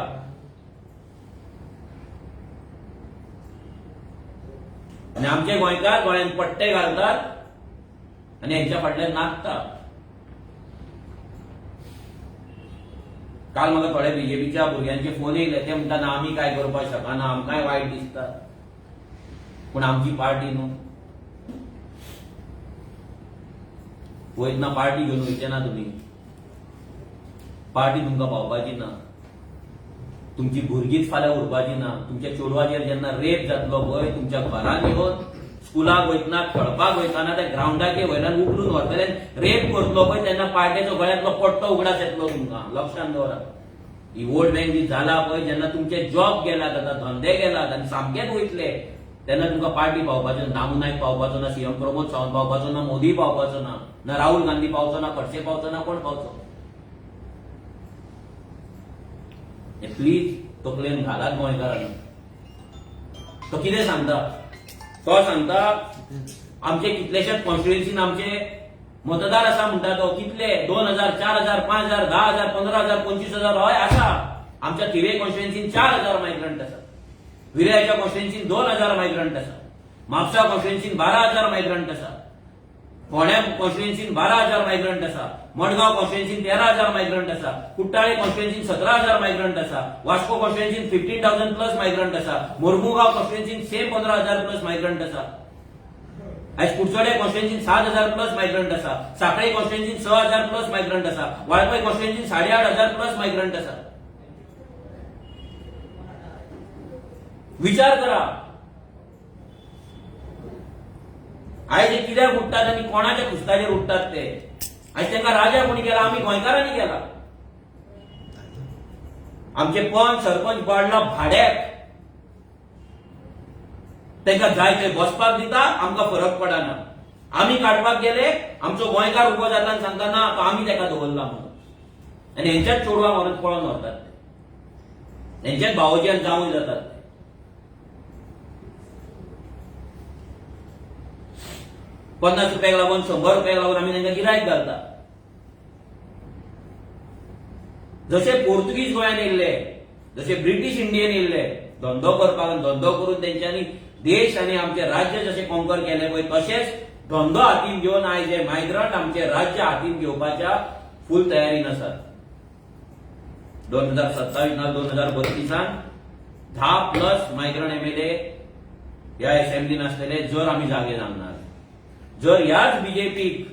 आणि आमचे गोंयकार गोंयांत पट्टे घालतात आणि हेंच्या फाटल्यान नाचतात. काल म्हाका थोड्या बीजेपीच्या भुरग्यांचे फोन येयले. ते म्हणटा ना आमी काय करपाक शकना, आमकांय वायट दिसता, पूण आमची पार्टी न्हू. वयतना पार्टी घेवन वयचे ना तुमी. पार्टी तुमकां पावपाची ना. तुमची भुरगींच फाल्यां उरपाची ना. तुमच्या चेडवाचेर जेन्ना रेप जातलो पळय, तुमच्या घरान येवन स्कुलाक वयतना, खेळपाक वयताना त्या ग्राउंडाचेर वयल्यान उखलून व्हरतले, रेप करतलो पळय, तेन्ना पार्टीचो गळ्यांतलो पट्टो उगडास येतलो तुमकां. लक्षांत दवरा. ही वोट बँक जी जाला पळय, जेन्ना तुमचे जॉब गेलात, आतां धंदे गेलात आनी सामकेच वयतले, तेन्ना तुमकां पार्टी पावपाचो, दामू नायक पावपाचो ना, सीएम प्रमोद सावंत पावपाचो ना, मोदी पावपाचो ना राहुल गांधी पावचो ना, खडसे पावचो ना, कोण पावचो? प्लीज तकलेन घालात गोंयकारांनी. तो कितें सांगता? तो सांगता आमचे कितलेशेच कॉन्स्टिट्युएन्सीन आमचे मतदार आसा म्हणटा तो. कितले? 2000, 4000, 5000, 10000, 15000, 25000 हय आसा. आमच्या थिवे कॉन्स्टिट्युएन्सीन 4000 मायग्रंट आसा. विरायच्या कॉन्स्टिट्युएन्सीन 2000 मायग्रंट आसा. म्हापसा कॉन्स्टिट्युएन्सीन 12000 मायग्रंट आसा. फोंड्या कॉन्स्टिट्युएन्सीन 12000 मायग्रंट आसा. मडगांव कॉन्स्टिट्युएन्सीन 13000 मायग्रंट आसा. कुट्टाळे कॉन्स्टिट्युएन्सीन 17000 मायग्रंट आसा. वास्को कॉन्स्टिट्युएन्सीन 15000 प्लस मायग्रंट आसा. मोर्मुगांव कॉन्स्टिट्युएन्सीन सेम 15000 प्लस मायग्रंट आसा. आयज कुडचडे कॉन्स्टिट्युएन्सीन 7000 प्लस मायग्रंट आसा. सांखळे कॉन्स्टिट्युएन्सीन 6000 प्लस मायग्रंट आसा. वाळपय कॉन्स्टिट्युएन्सीन 8500 प्लस मायग्रंट आसा. विचार करा. आयज हे कित्याक उठतात आणि कोणाच्या खुस्ताचेर उठतात ते? आयज तांकां राजा कोणी केला? आमी गोंयकारांनी केला. आमचे पंच सरपंच वाडला भाड्याक. तांकां जाय थंय बसपाक दिता, आमकां फरक पडना. आमी काडपाक गेले, आमचो गोंयकार उबो जाता आनी सांगता ना तो आमी ताका दवरला म्हणून. आनी हेंच्याच चेडवां व्हरून पळोवन व्हरतात. हेंच्याच भावोजयान जावूय जातात. 50 रुपयाक लागून, 100 रुपयाक लागून आमी तांकां गिरायक घालता. जशे पोर्तुगीज गोंयांत येयल्ले, जशे ब्रिटीश इंडियेन येयल्ले धंदो करपाक, आनी धंदो करून तेंच्यांनी देश आनी आमचे राज्य जशे कॉन्कर केले पळय, तशेंच धंदो हातीन घेवन आयज हे मायग्रंट आमचे राज्य हातीन घेवपाच्या फूल तयारीन आसात. 2027 ना 2032 10+ मायग्रंट एमएलए ह्या असेंब्लीन आसतले, जर आमी जागे जावनार. जर ह्याच बीजेपीक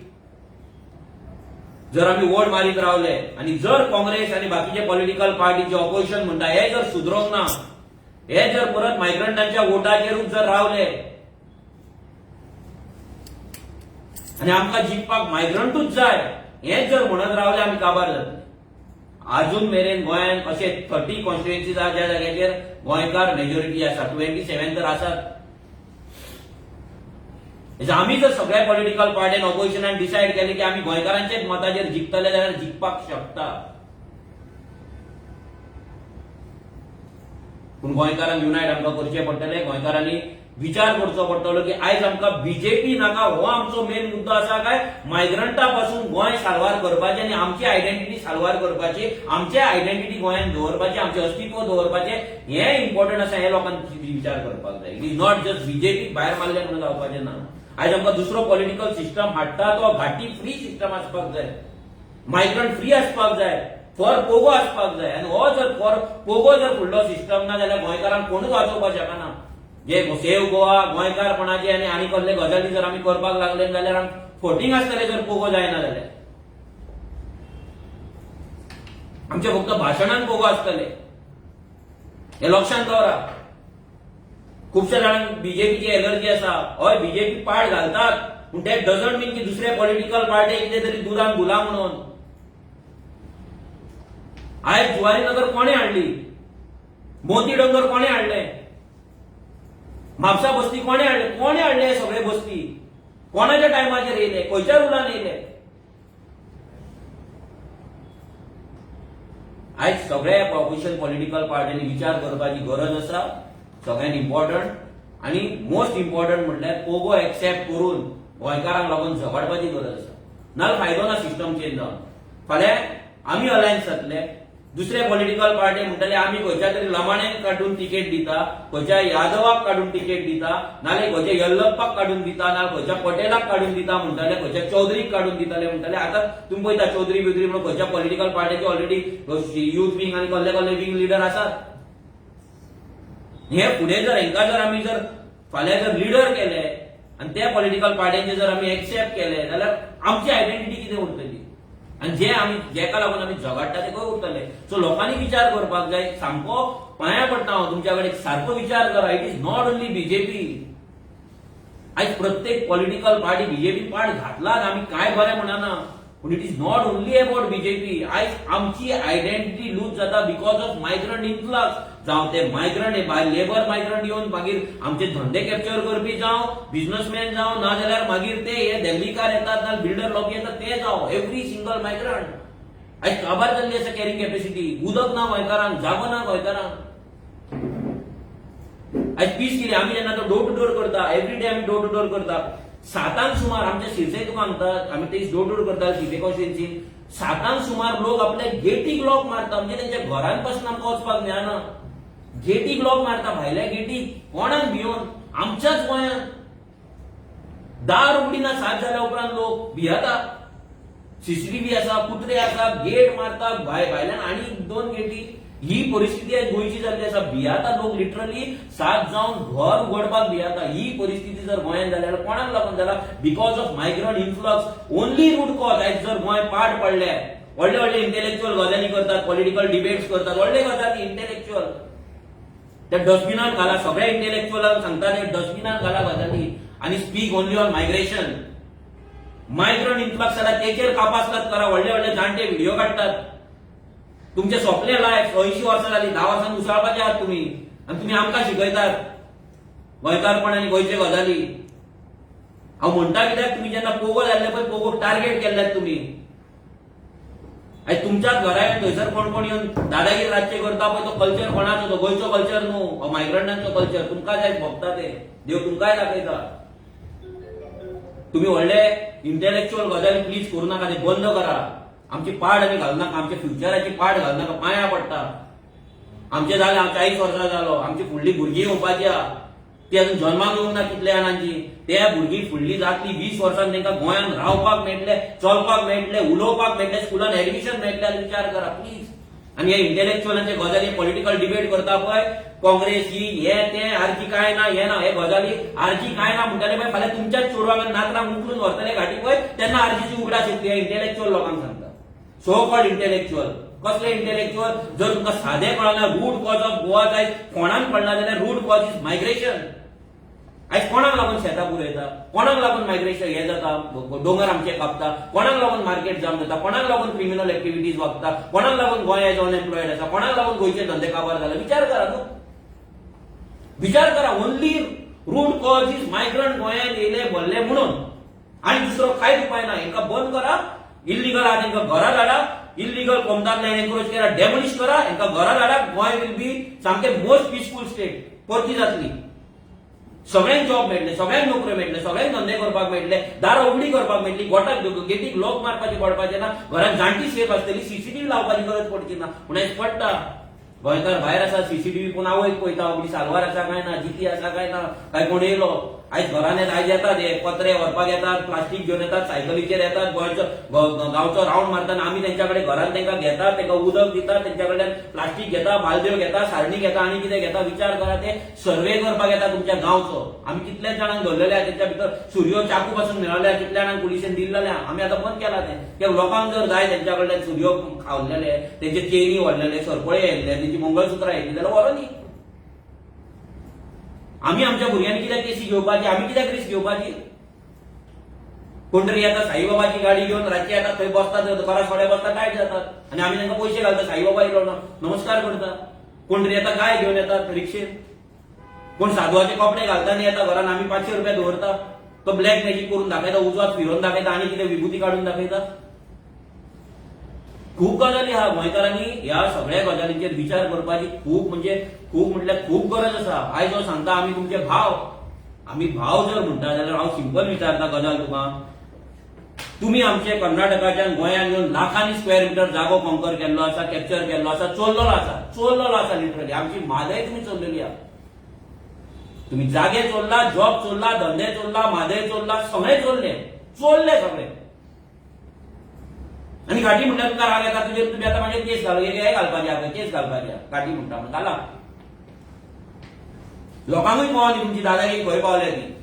जर आमी वोट मारीत रावले आणि जर काँग्रेस आणि बाकीचे पॉलिटिकल पार्टीचे ऑपोजिशन म्हणटा हे जर सुधरोवंक ना, हे जर परत मायग्रंटांच्या वोटाचेरूच जर रावले आणि आमकां जिखपाक मायग्रंटूच जाय हेच जर म्हणत रावले, आमी काबार जातले. अजून मेरेन गोंयांत अशे 30 कॉन्स्टिट्युएन्सीज आसा ज्या जाग्याचेर गोंयकार मेजॉरिटी आसा. 27 तर आसात. आमी जर सगळ्या पॉलिटिकल पार्टीन ऑपोजिशनान डिसायड केले की आमी गोंयकारांचेच मताचेर जिखतले जाल्यार जिखपाक शकता. पूण गोंयकारांक युनायट आमकां करचें पडटलें. गोंयकारांनी विचार करचो पडटलो की आयज आमकां बीजेपी नाका हो आमचो मेन मुद्दो आसा काय, मायग्रंटा पासून गोंय साल्वार करपाचें आनी आमची आयडेंटिटी साल्वार करपाची, आमचे आयडेंटिटी गोंयांत दवरपाचें, आमचें अस्तित्व दवरपाचें हें इम्पॉर्टंट आसा. हे लोकांनी विचार करपाक जाय. It is not just BJP भायर मारले म्हणून जावपाचें ना. आयज आमकां दुसरो पॉलिटिकल सिस्टम हाडटा तो घाटी फ्री सिस्टम आसपाक जाय, मायग्रंट फ्री आसपाक जाय, फॉर पोगो आसपाक जाय. आनी हो जर फॉर पोगो जर फुडलो सिस्टम ना जाल्यार गोंयकारांक कोणूच वाचोवपाक शकना. जे सेव गोवा गोंयकारपणाचे आनी कसले गजाली जर आमी करपाक लागले जाल्यार आमकां फोटींग आसतले जर पोगो जायना जाल्यार. आमचे फक्त भाशणान पोगो आसतले हे लक्षांत दवरा. खुबशे जाणांक बीजेपीची एलर्जी आसा. हय बीजेपी पाड घालतात पूण ते डजंट मीन की दुसरे पॉलिटिकल पार्टी कितें तरी दुरान भुला म्हणून. आयज जुवारी नगर कोणे हाडली, मोती डोंगर कोणे हाडले, म्हापसा बस्ती कोणे हाडले हे सगळे बस्ती कोणाच्या टायमाचेर येयले, खंयच्या रुलान येयले. आयज सगळ्या ऑफिशियल पॉलिटिकल पार्टींनी विचार करपाची गरज आसा. सगळ्यांत इम्पॉर्टंट आनी मोस्ट इम्पॉर्टंट म्हटल्यार पोगो एक्सेप्ट करून गोंयकारांक लागून झगडपाची गरज आसा. नाल्यार फायदो ना सिस्टम चेंज जावन. फाल्यां आमी अलायन्स जातले, दुसरे पॉलिटिकल पार्टी म्हणटले आमी खंयच्या तरी लमाणेक काडून तिकेट दिता, खंयच्या यादवाक काडून तिकेट दिता, नाल्यार खंयच्या येल्लप्पाक काडून दिता, नाल्यार खंयच्या पटेलाक काडून दिता म्हणटाले, खंयच्या चौधरीक काडून दिताले म्हणटाले. आतां तुमी पळयता चौधरी बिद्री म्हणून खंयच्या पॉलिटिकल पार्टीचे ऑलरेडी युथ विंग आनी कसले कसले विंग लिडर आसात. हे फुडें जर हेंका जर आमी जर फाल्यां जर लिडर केले आनी त्या पॉलिटिकल पार्टीचे जर आमी एक्सेप्ट केले जाल्यार आमची आयडेंटिटी कितें उरतली आनी जे आमी जेका लागून आमी झगडटा ते खंय उरतले. सो लोकांनी विचार करपाक जाय. सामको पांया पडटा हांव तुमच्या कडेन, सारको विचार करा. It is not only BJP. आयज प्रत्येक पॉलिटिकल पार्टी बीजेपी पाड घातलात आमी काय बरें म्हणना, पूण it is not only about BJP. आयज आमची आयडेंटिटी लूज जाता बिकॉज ऑफ मायग्रंट इन्फ्लक्स. जावं ते मायग्रंट लेबर मायग्रंट येवन मागीर आमचे धंदे कॅप्चर करपी जावं, बिझनेसमॅन जावं, ना जाल्यार मागीर ते हे दिल्लीकार येतात ना बिल्डर लोक येतात ते जावं, एव्हरी सिंगल मायग्रंट. आयज काबार जाल्ली आसा कॅरिंग कॅपॅसिटी. उदक ना गोंयकारांक, जागो ना गोंयकारांक. आयज पीस कितें आमी जेन्ना तो डोर टू डोर करता, एव्हरी डे आमी डोर टू डोर करता. 7 सुमार आमच्या शिरसय तुका सांगता आमी ते डोर टू डोर करता शिरसय कॉन्स्टिट्युएन्सीन. 7 सुमार लोक आपल्या गेटीक लॉक मारता. म्हणजे तेंच्या घरान पासून आमकां वचपाक मेळना. गेटीक लॉक मारता, भायल्या गेटीक कोणाक भियोन. आमच्याच गोंयांत दार उगडिना 7 जाल्या उपरांत लोक भियेता. सीसीटीव्ही आसा, कुत्रे आसा, गेट मारता भायल्यान आनी 2 गेटी. ही परिस्थिती आज गोंयची जाल्ली आसा. भियाता लोक लिटरली 7 जावन घर उगडपाक भियाता. ही परिस्थिती जर गोंयांत जाल्यार कोणाक लागून जाला? Because of migrant influx. Only root cause. आयज जर गोंय पाड पडले, व्हडले व्हडले इंटेलेक्च्युअल गजाली करतात, पॉलिटिकल डिबेट्स करतात, व्हडले गजाली इंटेलेक्च्युअल त्या डस्टबिनान घाला. सगळ्या इंटेलेक्च्युअलांक सांगता ते डस्टबिनान घाला गजाली आनी speak only on migration. Migrant influx जाल्यार तेचेर कापासतात करा. व्हडले व्हडले जाणटे व्हिडिओ काडटात. तुमचे सोंपले लायफ 80 वर्सां जाली, 10 वर्सांनी उसळपाचे आहात तुम्ही आनी तुम्ही आमकां शिकयतात गोंयकारपण आनी गोंयचे गजाली. हांव म्हणटा कित्याक तुमी जेन्ना पोगो जाल्ले पळय, पोगो टार्गेट केल्ल्यात तुमी. आयज तुमच्याच घरा येवन थंयसर कोण कोण येवन दादागिरी राज्य करता पळय, तो कल्चर कोणाचो? तो गोंयचो कल्चर न्हू, मायग्रंटांचो कल्चर. तुमकां जाय भोगता ते देव तुमकांय दाखयता. तुम्ही व्हडले इंटेलेक्च्युअल गजाली प्लीज करू नाका, ते बंद करा. आमची पाड आमी घालू नाका, आमच्या फ्युचराची पाड घालू नाका, पांया पडटा. आमचे जाले 40 वर्सां जालो, आमची फुडली भुरगीं येवपाची आहा, ती अजून जन्माक येवंक ना कितल्या जाणांची. त्या भुरगीं फुडली जातली 20 वर्सांनी तांकां गोंयांत रावपाक मेळटले, चलपाक मेळटले, उलोवपाक मेळटले, स्कुलान एडमिशन मेळटले. विचार करा प्लीज. आनी हे इंटेलेक्च्युअलांचे गजाली पॉलिटिकल डिबेट करता पळय, काँग्रेस ही हे ते आरची काय ना, हे ना, हे गजाली आरची काय ना म्हणटाले पळय. फाल्यां तुमच्याच चोरवांक नातरांक उखलून व्हरतले घाटी पळय, तेन्ना आरचीची उगडास येतली. हे इंटेलेक्च्युअल लोकांक सांगता. So called intellectual. कसले इंटेलेक्च्युअल? जर तुमकां सादें कळना रूट कॉज ऑफ गोवा जाय कोणाक पडना जाल्यार रूट कॉज इज मायग्रेशन. आयज कोणाक लागून शेतां पुरयता? कोणाक लागून मायग्रेशन हे जाता? दोंगर आमचे कापता? कोणाक लागून मार्केट जाम जाता? कोणाक लागून क्रिमिनल एक्टिव्हिटीज वागता? कोणाक लागून गोंय एज अनएम्प्लॉयड आसा? कोणाक लागून गोंयचे धंदे काबार जाला? विचार करा न्हू. विचार करा. Only root cause is migrant गोंयांत येयले भरले म्हणून. आनी दुसरो कांयच उपाय ना. हेंकां बंद करा. इल्लीगल आहा तांकां घरा धाडा. इल्लीगल कोमदार लायन एनक्रोच करा, डेमोलिश करा, हेंकां घरा धाडा. गोंय विल बी सामकें मोस्ट पीसफूल स्टेट परती जातली. सगळ्यांक जॉब मेळटले, सगळ्यांक नोकऱ्यो मेळटले, सगळ्यांक धंदे करपाक मेळटले, दारां उगडी करपाक मेळटली, गोटाक गेटीक लॉक मारपाचे पडपाचे ना, घरांत जाणटी सेफ आसतली, सीसीटीव्ही लावपाची गरज पडची ना. पूण हें पडटा. गोंयकार भायर आसा, सीसीटीव्ही पूण आवयक पळयता, उगडी सालवार आसा काय ना, जिती आसा काय ना, काय कोण येयलो. आयज घरान आयज येतात हे पत्रे व्हरपाक येतात, प्लास्टीक घेवन येतात, सायकलीचेर येतात, गांवचो राउंड मारतना आमी तेंच्याकडे घरान तेंका घेतात, तेंका उदक दितात, तेंच्या कडल्यान प्लास्टीक घेता, बालद्यो घेता, सारणी घेता आनी कितें घेता विचार करा. ते सर्वे करपाक येता तुमच्या गांवचो. आमी कितल्याच जाणांक धरलेले आहा तेंच्या भितर सुरयो चाकू पासून मेळ्ळल्या, कितल्या जाणांक पुलिशेन दिल्लेले आहा. आमी आतां बंद केला ते लोकांक जर जाय तेंच्या कडल्यान सुरयो खावलेले, तेंचे चेनी व्हरलेले, सरपळे येयल्ले, तेंची मंगळसुत्रां येयल्ली जाल्यार व्हरो न्ही. आमी आमच्या भुरग्यांनी कित्याक केसी घेवपाची, आमी कित्याक रिस्क घेवपाची. कोण तरी येता साईबाबाची गाडी घेवन रातचे येतात, थंय बसतात, बराच थोडे बसतात, टायट जातात आनी आमी तांकां पयशे घालता, साईबाबा येयलो नमस्कार करता. कोण तरी येता गाय घेवन येतात रिक्षेन, कोण साधवाचे कपडे घालता आनी येता घरान, आमी 500 रुपया दवरता, तो ब्लॅक मॅजीक करून दाखयता, उजवात फिरोवन दाखयता आनी कितें विभूती काडून दाखयता. खूप गजाली आहा. गोंयकारांनी ह्या सगळ्या गजालींचेर विचार करपाची खूप म्हणजे खूप म्हटल्यार खूप गरज आसा. आयज हांव सांगता आमी तुमचे भाव, आमी भाव जर म्हणटा जाल्यार हांव सिंपल विचारता गजाल तुका. तुम्ही आमचे कर्नाटकाच्यान गोंयांत येवन लाखांनी स्क्वेअर मिटर जागो कॉन्कर केल्लो आसा, कॅप्चर केल्लो आसा, चोरलेलो आसा लिटरली. आमची म्हादय तुम्ही चोरलेली आहा. तुम्ही जागे चोरला, जॉब चोरला, धंदे चोरला, म्हादय चोरला, सगळे चोरले सगळे. आणि घाटी म्हणल्यार तुका राग येता, तुम्ही आता म्हणजे केस हे घालपाचे आता, केस घालपाचे घाटी म्हणटा म्हणून घाला. लोकांकूय पावली तुमची दादागिरी खंय पावल्या ती.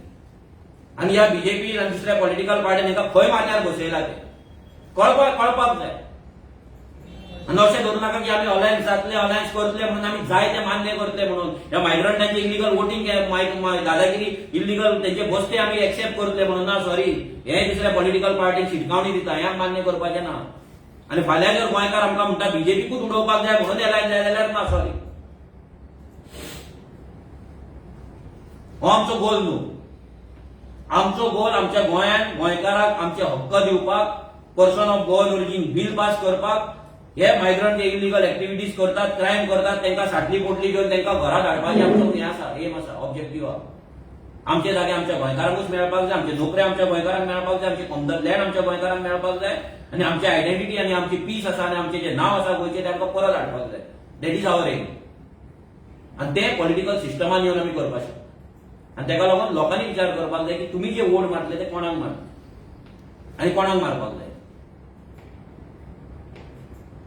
आणि ह्या बीजेपी आणि दुसऱ्या पॉलिटिकल पार्टीन एका खंय माथ्यार बसयला ते कळपाक जाय. आणि अशें धरू नाका की आमी अलायन्स करतले म्हणून आमी जाय ते मान्य करतले म्हणून. ह्या मायग्रंटांचे इलिगल वोटिंग दादागिरी इलिगल तेंचे बसते आमी एक्सेप्ट करतले म्हणून ना. सॉरी, हे दुसऱ्या पॉलिटिकल पार्टीक शिटकावणी दिता, हे मान्य करपाचें ना. आणि फाल्यां जर गोंयकार आमकां म्हणटा बीजेपीकूच उडोवपाक जाय म्हणून एलायन जाय जाल्यार ना. सॉरी, हो आमचो गोल न्हू. आमचो गोल आमच्या गोंयांत गोंयकाराक आमचे हक्क दिवपाक, person of Goan origin bill pass करपाक. हे मायग्रंट इलिगल एक्टिव्हिटीज करतात, क्रायम करतात, तांकां साटली पोटली घेवन तांकां घरा धाडपाचें आमचो हें आसा, एम आसा, ऑब्जेक्टीव आहा. आमचे जागे आमच्या गोंयकारांकूच मेळपाक जाय, आमचे नोकऱ्यो आमच्या गोंयकारांक मेळपाक जाय, आमचे कमदर लँड आमच्या गोंयकारांक मेळपाक जाय, आनी आमची आयडेंटिटी आनी आमची पीस आसा आनी आमचें जें नांव आसा गोंयचें तें आमकां परत हाडपाक जाय. That is our aim. आनी तें पॉलिटिकल सिस्टमान येवन आमी करपाक शकता. आनी तेका लागून लोकांनी विचार करपाक जाय की तुमी जे वोट मारतले ते कोणाक मारतले आनी कोणाक मारपाक जाय.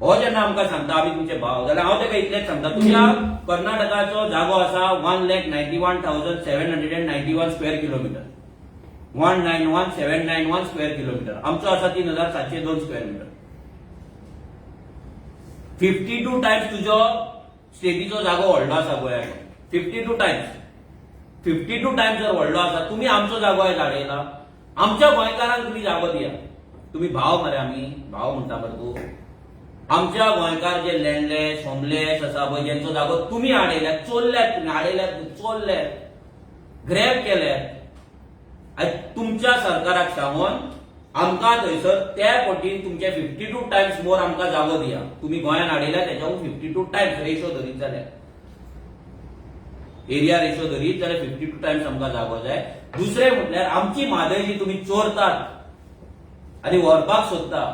हो जेन्ना आमकां सांगता आमी तुमचे भाव, जाल्यार हांव तेका इतलेंच सांगता, तुमच्या कर्नाटकाचो जागो आसा 1,91,791 स्क्वेअर किलोमीटर, 1,91,791 स्क्वेअर किलोमीटर. आमचो आसा 3,702 स्क्वेअर मीटर. 52 टायम्स तुजो स्टेटीचो जागो व्हडलो आसा गोंयांत. 52 टायम्स जर व्हडलो आसा, तुमी आमचो जागो आयज हाडयला. आमच्या गोंयकारांक तुमी जागो दिया. तुमी भाव मरे, आमी भाव म्हणटा मरे तूं. आमच्या गोंयकार जे लँडलेस होमलेस आसा पळय, जेंचो जागो तुमी हाडयल्यात, चोरल्यात, तुमी हाडयल्यात, चोरल्यात, ग्रॅब केल्यात. आयज तुमच्या सरकाराक सांगून आमकां थंयसर त्या पटीन तुमचे 52 टायम्स मोर आमकां जागो दिया. तुमी गोंयांत हाडयल्यात तेच्याहून 52 टायम्स रेशो धरीत जाल्यार, एरिया रेशो धरीत जाल्यार 52 टायम्स आमकां जागो जाय. दुसरे म्हटल्यार आमची म्हादय जी तुमी चोरतात आनी व्हरपाक सोदता,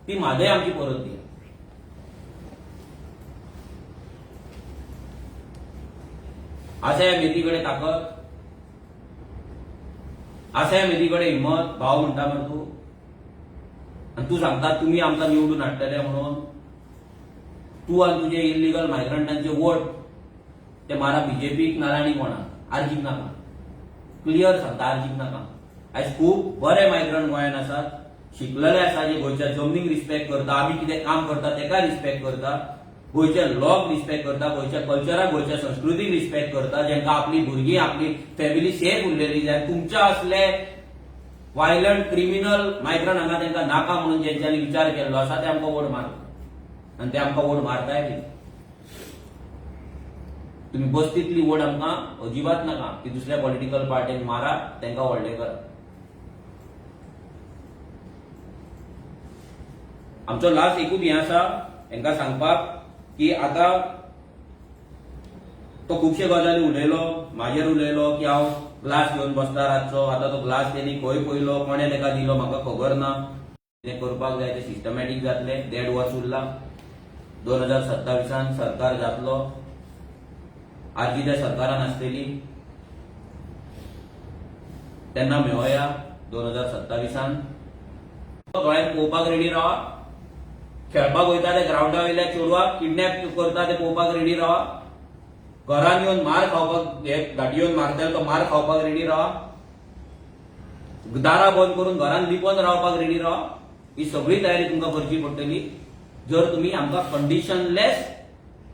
ती म्हादय आमची परत दिया. आसा ह्या मेदीकडे ताकद, आसा ह्या मेदीकडे हिम्मत. भाव म्हणटा मरे तूं, आनी तूं सांगता तुमी आमकां निवडून हाडटले म्हणून. तूं आनी तुजे इलिगल मायग्रंटांचे वोट ते मारा बीजेपीक नाल्या आनी कोणाक, आर्जीक नाका. क्लियर सांगता, आर्जीक नाका. आयज खूब बरे मायग्रंट गोंयांत आसात, शिकलेले आसा, जे गोंयच्या जमनीक रिस्पेक्ट करता, आमी कितें काम करता तेका रिस्पेक्ट करता, गोंयच्या लॉक रिस्पेक्ट करता, गोंयच्या कल्चराक, गोंयच्या संस्कृतीक रिस्पेक्ट करता, जेंका आपली भुरगीं आपली फॅमिली सेफ उरलेली जाय. तुमच्या असले वायलंट क्रिमिनल मायग्रंट हांगा तांकां नाका म्हणून जेंच्यांनी विचार केल्लो आसा ते आमकां वोट मारता, आनी ते आमकां वोट मारताय बी. तुम्ही बस्तीतली वोट आमकां अजिबात नाका. ती दुसऱ्या पॉलिटिकल पार्टीक मारा, तांकां व्हडले करा. आमचो लास्ट एकूच हें आसा हांकां सांगपाक की आतां तो खुबशे गजाली उलयलो, म्हाजेर उलयलो की हांव ग्लास घेवन बसता रातचो. आतां तो ग्लास तेणी खंय पयलो, कोणे ताका दिलो म्हाका खबर ना. तें करपाक जाय तें सिस्टमॅटीक जातलें. 1.5 वर्स उरला. 2027 सरकार जातलो. आजी त्या सरकारान आसलेली. तेन्ना मेळोया 2027 गोंयांत पळोवपाक रेडी रावा. खेळपाक वयता ते ग्राउंडा वयल्या चेडवाक किडनॅप करता ते पळोवपाक रेडी रावा. घरान येवन मार खावपाक हे गाडी येवन मारता तो मार खावपाक रेडी रावा. दारां बंद करून घरान लिपोवन रावपाक रेडी रावा. ही सगळी तयारी तुमकां करची पडटली. जर तुम्ही आमकां कंडिशनलेस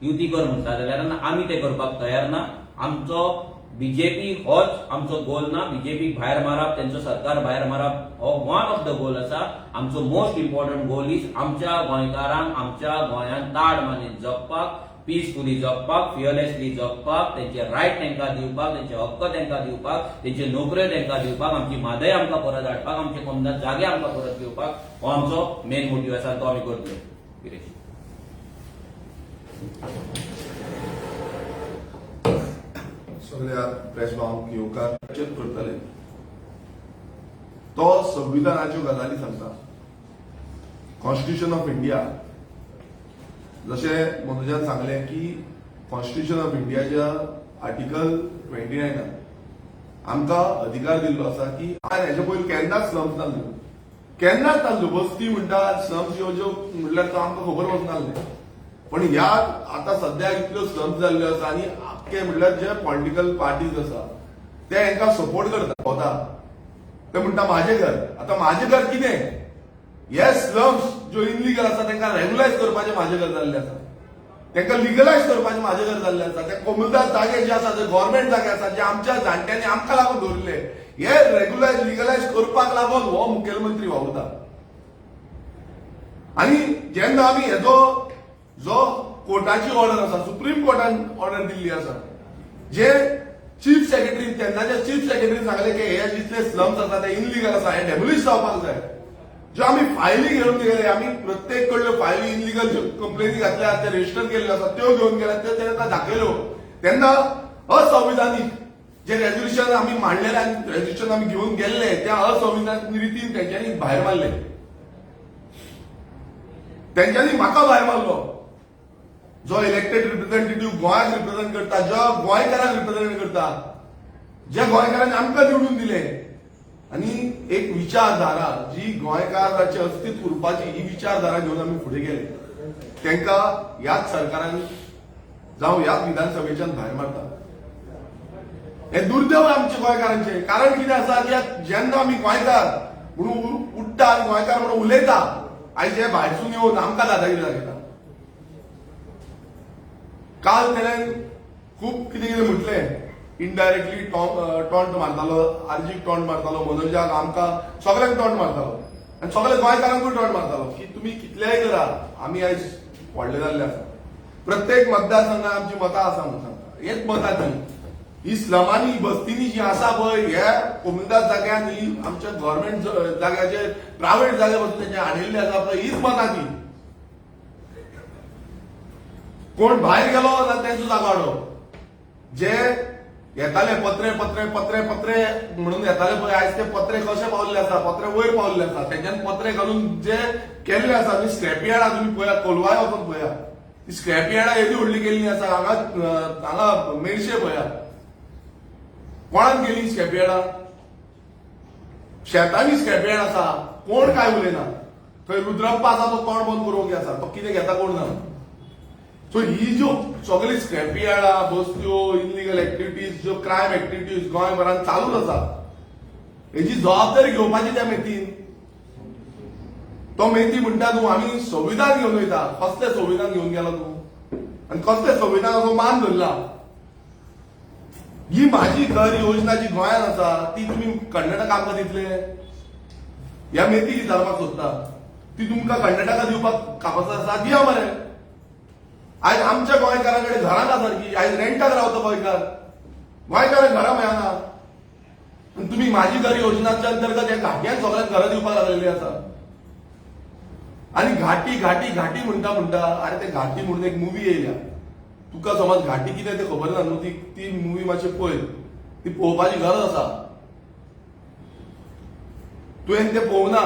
युती कर म्हणटा जाल्यार आमी ते करपाक तयार ना. आमचो बीजेपी होच आमचो गोल ना. बीजेपी भायर मारप, तेंचो सरकार भायर मारप हो वन ऑफ द गोल आसा. आमचो मोस्ट इम्पॉर्टंट गोल इज आमच्या गोंयकारांक आमच्या गोंयांत ताड मानेन जगपाक, पीसफुली जगपाक, फियरलेसली जगपाक, तेंचे रायट तांकां दिवपाक, तेंचे हक्क तांकां दिवपाक, तेंचे नोकऱ्यो तांकां दिवपाक, आमची मादय आमकां परत हाडपाक, आमचे कोमदात जागे आमकां परत दिवपाक हो आमचो मेन मोटीव आसा. तो आमी करतले. गिरीश सगळ्या प्रेस भावांक येवकार करतले. तो संविधानाच्यो गजाली सांगता. कॉन्स्टिट्यूशन ऑफ इंडिया जशें मनोजान सांगलें की कॉन्स्टिट्यूशन ऑफ इंडियाच्या आर्टिकल 29 आमकां अधिकार दिल्लो आसा की हेच्या पयलीं केन्नाच स्लम्स नासल्यो. केन्नाच नासल्यो. बस्ती म्हणटा स्लम्स ज्यो म्हणल्यार तो आमकां खबर वचनासलें. पण ह्या आतां सध्या इतल्यो स्लम्स जाल्ल्यो आसा आनी आख्खे म्हणल्यार जे पॉलिटिकल पार्टीज आसा ते हांकां सपोर्ट करता. ते म्हणटा म्हाजें घर. आतां म्हाजें घर कितें? हे स्लम्स ज्यो इनलिगल आसा तांकां रेग्युलायज करपाचें म्हाजें घर जाल्लें आसा. तांकां लिगलायज करपाचें म्हाजें घर जाल्लें आसा. ते कोमुलदार जागे जे आसा जे गव्हर्मेंट जागे आसा जे आमच्या जाणट्यांनी आमकां लागून दवरले हे रेग्युलायज लिगलायज करपाक लागून हो मुखेलमंत्री वावुरता. आनी जेन्ना आमी हेजो जो कोर्टाची ऑर्डर आसा, सुप्रीम कोर्टान ऑर्डर दिल्ली आसा, जे चीफ सेक्रेटरी तेन्नाचे चीफ सेक्रेटरी सांगले की हे जितले स्लम्स आसा ते इनलिगल आसा, हे डेमोलिश जावपाक जाय. ज्यो आमी फायली घेवन गेले, आमी प्रत्येक कडल्यो फायली इनलिगल कंप्लेनी घातल्या ते रजिस्टर केल्ल्यो आसा त्यो घेवन गेल्यात, त्यो तेन्ना दाखयल्यो. तेन्ना असंविधानीक जे रेझोल्युशन आमी मांडलेले आनी रेझोल्युशन आमी घेवन गेल्ले त्या असंविधानीक रितीन तेंच्यांनी भायर मारले. तेंच्यांनी म्हाका भायर मारलो. जो इलेक्टेड रिप्रेझेंटेटिव्ह गोंयाक रिप्रेझेंट करता, जो गोंयकारांक रिप्रेझेंट करता, जे गोंयकारांनी आमकां निवडून दिले आनी एक विचारधारा जी गोंयकाराचे अस्तित्व उरपाची ही विचारधारा घेवन आमी फुडें गेले. तांकां ह्याच सरकारान जावं ह्याच विधानसभेच्यान भायर मारता. हे दुर्दैव आमचे गोंयकारांचे. कारण कितें आसा की जेन्ना आमी गोंयकार म्हणून उठ्ठा आनी गोंयकार म्हणून उलयता, आयज हे भायरसून येवन आमकां दादागिरी दाखयता. काल तेणें खूब कितें कितें म्हटलें. इनडायरेक्टली टॉन्ट मारतालो, आर्जीक टॉन्ट मारतालो, मनोजाक, आमकां सगळ्यांक टॉन्ट मारतालो आनी सगळ्या गोंयकारांकूय टॉन्ट मारतालो की तुमी कितलेंय करा, आमी आयज व्हडले जाल्ले आसा. प्रत्येक मतदारसंघात आमची मतां आसा म्हणून सांगता. हेच मतां ही स्लमांनी बस्तींनी जी आसा पळय हे कोमुलदार जाग्यांनी आमच्या गव्हर्मेंट जाग्याचेर प्रायव्हेट जाग्या बसून तेंचे हाडिल्ले आसा पळय हीच मतां ती. कोण भायर गेलो जाल्यार तेंचो जागो हाडप. जे येताले पत्रे पत्रे पत्रे पत्रे म्हणून येताले पळय आयज ते पत्रे कशे पावल्ले आसा, पत्रे वयर पावल्ले आसा. तेंच्यान पत्रे घालून जे केल्ले आसा ती स्क्रॅप यार्डां तुमी पळया, कोलवाय वचून पळया, ती स्क्रॅप यार्डां येदी व्हडली केल्ली आसा. हांगा मेरशे पळया, कोणान केली स्क्रॅप यार्डां? शेतांनी स्क्रॅप यार्ड आसा, कोण काय उलयना. थंय रुद्रप्पा आसा तो तोंड बंद करूंक आसा, तो कितें घेता कोण ना. सो ही ज्यो सगळी स्क्रॅप यार्डां, बस्त्यो, इनलिगल एक्टिविटीज, ज्यो क्रायम एक्टिविटीज गोंयभरान चालूच आसा, हेची जबाबदारी घेवपाची त्या मेतीन. तो मेती म्हणटा तूं आमी संविधान घेवन वयता. कसलें संविधान घेवन गेलो तूं आनी कसलें संविधानाचो मान धरला? ही म्हाजी घर योजना जी गोंयांत आसा ती तुमी कर्नाटक आमकां दितले? ह्या मेती विचारपाक सोदता. ती तुमकां कर्नाटका दिवपाक कापास आसा? दिया मरे. आयज आमच्या गोंयकारां कडेन घरां ना सारकी. आयज रेंटाक रावता गोंयकार. गोंयकारांक घरां मेळना. आनी तुमी म्हाजी घर योजनाच्या अंतर्गत ह्या घाट्यांक सगळ्यांक घरां दिवपाक लागलेली आसा. आनी घाटी घाटी घाटी म्हणटा आरे ते घाटी म्हणून एक मुवी येयल्या. तुका समज घाटी कितें तें खबर ना न्हू, ती मुवी मातशें पळय. ती पळोवपाची गरज आसा. तुवें तें पळोवना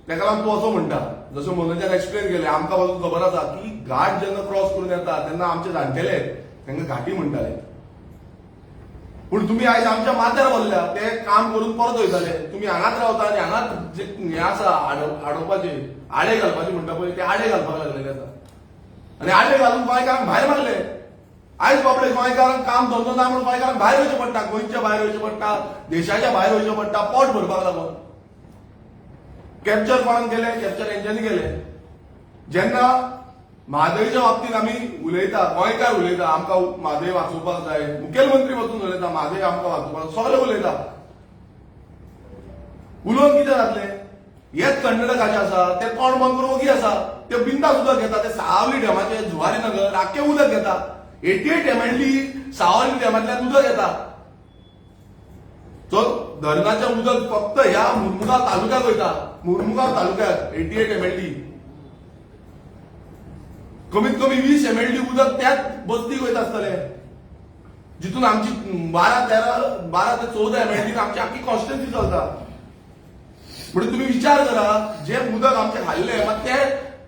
तेका लागून तूं असो म्हणटा. जसो मनोजान एक्सप्लेन केलें, आमकां बाजून खबर आसा की घाट जेन्ना क्रॉस करून येता तेन्ना आमचे जाणटेले तांकां घाटी म्हणटाले. पूण तुम्ही आयज आमच्या माथ्यार बसल्या ते काम करून परत वयताले तुम्ही हांगाच रावता आनी हांगाच जे हे आसा आडोवपाचे आडे घालपाचे म्हणटा पळय ते आडे घालपाक लागलेले आसा आनी आडे घालून गोंयकारांक भायर मारले आयज बाबडे गोंयकारांक काम धंदो ना म्हणून गोंयकारांक भायर वयचें पडटा गोंयच्या भायर वयचें पडटा देशाच्या भायर वयचें पडटा पोट भरपाक लागून कॅप्चर कोणाक गेले कॅप्चर हेंच्यांनी गेले जेन्ना म्हादयच्या बाबतींत आमी उलयता गोंयकार उलयता आमकां म्हादय वाचोवपाक जाय मुखेलमंत्री वचून उलयता म्हादय आमकां वाचोवपाक सगळे उलयता उलोवन कितें जातलें हेच कर्नाटकाचे आसा ते तोंड बंद करून ओगी आसा ते बिंदास उदक घेता ते सावली डॅमाचे जुवारी नगर आख्खे उदक घेता 88 एमएलडी सावली डॅमांतल्यान उदक येता सो धरणाचें उदक फक्त ह्या मुर्मुगांव तालुक्याक वयता मुर्मुगांव तालुक्यात 88 एमएलडी कमीत कमी 20 एमएलडी उदक त्याच बस्तीक वयता आसतले जितून आमची 12 ते 14 एमएलडी आमची आख्खी कॉन्स्टिट्युन्सी चलता म्हणजे तुम्ही विचार करा जे उदक आमचे खाल्ले मात ते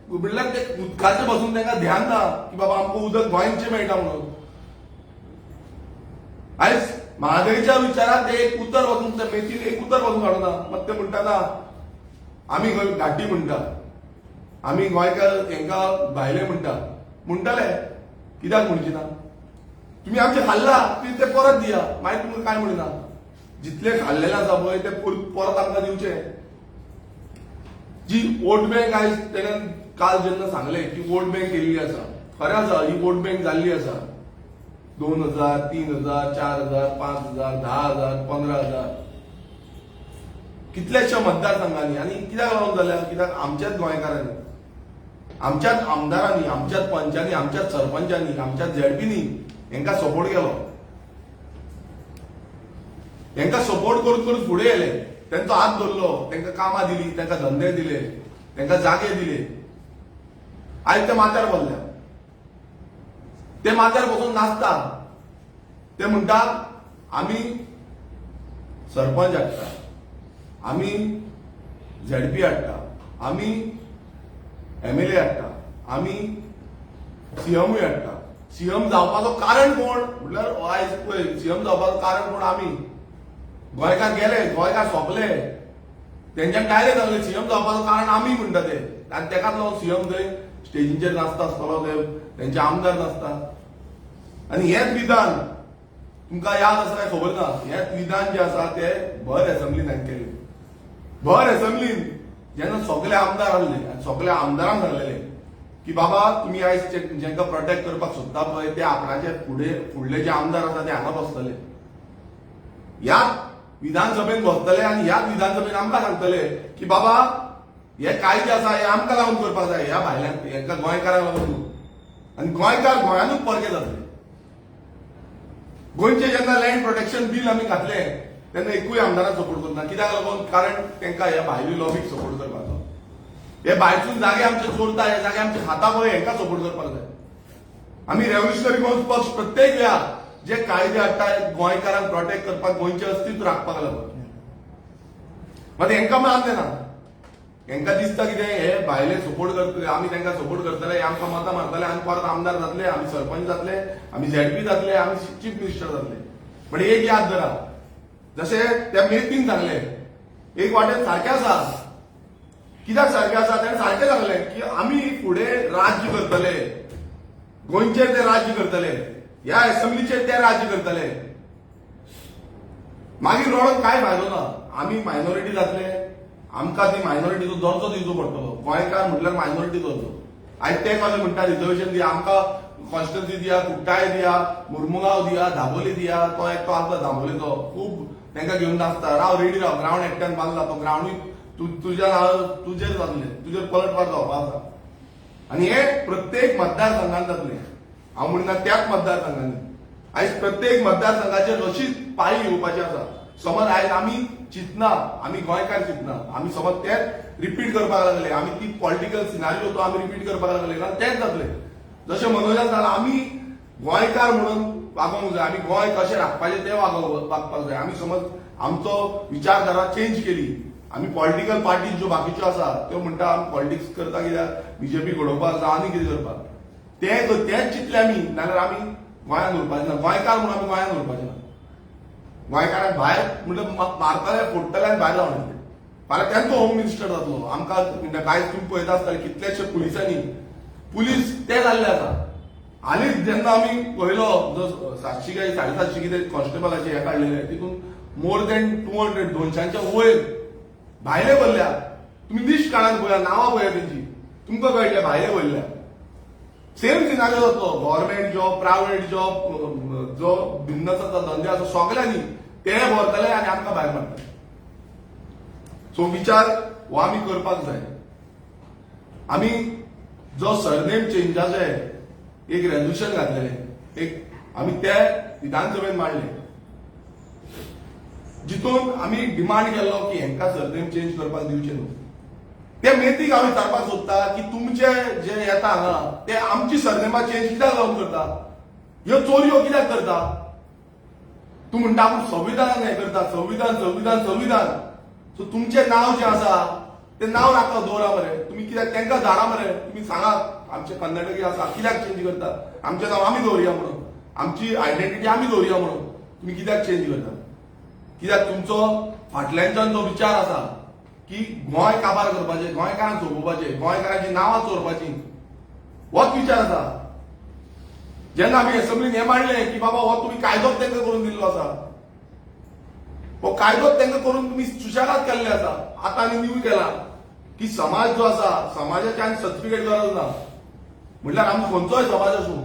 म्हणल्यार ते उदकाचे पासून तांकां ध्यान ना की बाबा आमकां उदक गोंयचें मेळटा म्हणून आयज म्हादयच्या विचारात ते एक उतर वचून ते मेथीन एक उतर वचून काडूना मात ते म्हणटा ना आमी घाटी म्हणटा आमी गोंयकार हांकां भायले म्हणटाले कित्याक म्हणची ना तुम्ही आमचे खाल्ला ते परत दिया मागीर तुमकां काय म्हणना जितले खाल्लेले आसा पळय ते परत आमकां दिवचे जी वोट बँक आयज तेणें काल जेन्ना सांगलें की वोट बँक केल्ली आसा खरें आसा ही वोट बँक जाल्ली आसा 2000, 3000, 4000, 5000, 10000, 15000 कितल्याशा मतदारसंघांनी आनी कित्याक लागून जाल्या कित्याक आमच्याच गोंयकारांनी आमच्याच आमदारांनी आमच्याच पंचांनी आमच्याच सरपंचांनी आमच्याच झेडपीनी हांकां सपोर्ट केलो हांकां सपोर्ट करून करून फुडें येले तांचो हात धरलो तांकां कामां दिली तांकां धंदे दिले तांकां जागे दिले आयज ते माथ्यार बसल्या ते माथ्यार बसून नाचता ते म्हणटा आमी सरपंच हाडटा आमी झेडपी हाडटा आमी एमएलए हाडटा आमी सीएमूय हाडटा सीएम जावपाचो कारण कोण म्हटल्यार आयज पळय सीएम जावपाचो कारण कोण आमी गोंयकार गेले गोंयकार सोंपले तेंच्यान डायरेक्ट सांगले सीएम जावपाचो कारण आमी म्हणटा ते आनी तेकाच लागून सीएम थंय स्टेजीचेर नाचता आसतलो ते तेंचे आमदार नाचता आनी हेच विधान तुमकां याद आसा काय खबर ना हेच विधान जे आसा ते भर एसेंब्लीन हांवें केलें भर एसेंब्लीन जेन्ना सगळे आमदार आसले आनी सगळ्या आमदारांक सांगलेले की बाबा तुम्ही आयज जेंकां प्रोटेक्ट करपाक सोदता पळय ते आपणाचे फुडले जे आमदार आसा ते हांगा बसतले ह्याच विधानसभेत बसतले आनी ह्याच विधानसभेत आमकां सांगतले की बाबा हे कायदे आसा हे आमकां लागून करपाक जाय ह्या भायल्यांक हांकां गोंयकारांक लागून आनी गोंयकार गोंयानूच परके जातले गोंयचे जेन्ना लँड प्रोटेक्शन बील आमी घातलें तेन्ना एकूय आमदाराक सपोर्ट करना कित्याक लागून कारण तांकां ह्या भायली लॉबीक सपोर्ट करपाचो हे भायरसून जागे आमचे चोरता हे जागे आमचे खाता पळय हांकां सपोर्ट करपाक जाय आमी रेव्होल्युशनरी पक्ष प्रत्येक वेळार जे कायदे हाडटा गोंयकारांक प्रोटेक्ट करपाक गोंयचें अस्तित्व राखपाक लागून मात हांकां मानलें ना हांकां दिसता कितें हे भायले सपोर्ट करतले आमी तांकां सपोर्ट करतले हे आमकां मतां मारतले आमी परत आमदार जातले आमी सरपंच जातले आमी झेडपी जातले आमी चीफ मिनिस्टर जातले पण एक याद धरा जशें त्या मेथीन सांगले एक वाटेन सारकें आसा कित्याक सारकें आसा ताणें सारकें सांगलें की आमी फुडें राज्य करतले गोंयचेर ते राज्य करतले ह्या एसेंब्लीचेर ते राज्य करतले मागीर रडोन कांय फायदो ना आमी मायनॉरिटी जातले आमकां ती मायनॉरिटीचो दर्जो दिवचो पडटलो गोंयकार म्हटल्यार मायनॉरिटी दर्जो आयज ते कशें म्हणटा रिजर्वेशन दिया आमकां कॉन्स्टिट्युन्सी दिया कुट्टाळे दिया मुर्मुगांव दिया धाबोली दिया तो एकटो आसता धाबोलीचो खूब तांकां घेवन नाचता राव रेडी राव ग्रावंड एकट्यान बांदला तो ग्रावंडूय तुज्या तुजेर जातलें तुजेर पलटवार जावपा आसा आनी हे प्रत्येक मतदारसंघात जातलें हांव म्हणना त्याच मतदारसंघांनी आयज प्रत्येक मतदारसंघाचेर अशीच पाळी येवपाची आसा समज आयज आमी चिंतना आमी गोंयकार चिंतना आमी समज तेच रिपीट करपाक लागले आमी ती पॉलिटिकल सिनारियो तो आमी रिपीट करपाक लागले जाल्यार तेच जातलें जशें मनोजान सांगलां आमी गोंयकार म्हणून वागोवंक जाय आमी गोंय कशें राखपाचें तें वागपाक जाय आमी समज आमचो विचारधारा चेंज केली आमी पॉलिटिकल पार्टी ज्यो बाकीच्यो आसा त्यो म्हणटा आमी पॉलिटिक्स करता कित्याक बीजेपी घडोवपाक जावं आनी कितें करपाक तेच चिंतले आमी नाल्यार आमी गोंयांत उरपाचें ना गोंयकार म्हणून आमी गोंयांत उरपाचें ना गोंयकारांक भायर म्हणजे मारताले फोडटले आनी भायर जावन येतले फाल्यां तेंचो होम मिनिस्टर जातलो आमकां कांयच तुम्ही पळयता आसतले कितलेशे पुलिसांनी पुलीस ते जाल्ले आसा हालींच जेन्ना आमी पळयलो जो 700 काय 750 कितें कॉन्स्टेबलाचे हे काडलेले तितून मोर देन 200 200च्या वयर भायले भरल्या तुम्ही लिस्ट काढान पळया नांवां पळया तेंची तुमकां कळटलें भायले भरल्या सेम सिनारियो जातलो गव्हर्मेंट जॉब प्रायव्हेट जॉब जो बिझनसाचा धंदे आसा सगळ्यांनी ते भरतले आनी आमकां भायर मारतले सो विचार हो आमी करपाक जाय आमी जो सरनेम चेंजाचे एक रेझोल्युशन घातलेले एक आमी ते विधानसभेन मांडले जितून आमी डिमांड केल्लो की हेंकां सरनेम चेंज करपाक दिवचे न्हू ते मेथीक हांव विचारपाक सोदता की तुमचे जे येता हांगा ते आमची सरनेमां चेंज कित्याक लागून करता ह्यो चोरयो कित्याक करता तूं म्हणटा आपूण संविधानान हें करता संविधान संविधान संविधान सो तुमचें नांव जें आसा तें नांव नाका दवरा मरे तुमी कित्याक तेंकां धाडा मरे तुमी सांगात आमचे कर्नाटकी आसा कित्याक चेंज करता आमचें नांव आमी दवरया म्हणून आमची आयडेंटिटी आमी दवरया म्हणून तुमी कित्याक चेंज करता कित्याक तुमचो फाटल्यानच्यान जो विचार आसा की गोंय काबार करपाचें गोंयकारांक सोपोवपाचें गोंयकारांची नांवां चोरपाचीं होच विचार आसा जेन्ना आमी एसेंब्लीन हें मांडलें की बाबा हो तुमी कायदोच तांकां करून दिल्लो आसा हो कायदोच तांकां करून तुमी सुशेगाद केल्ले आसा आतां आनी न्यू केला की समाज जो आसा समाजाची आनी सर्टिफिकेट गरज ना म्हणल्यार आमी खंयचोय समाज आसूं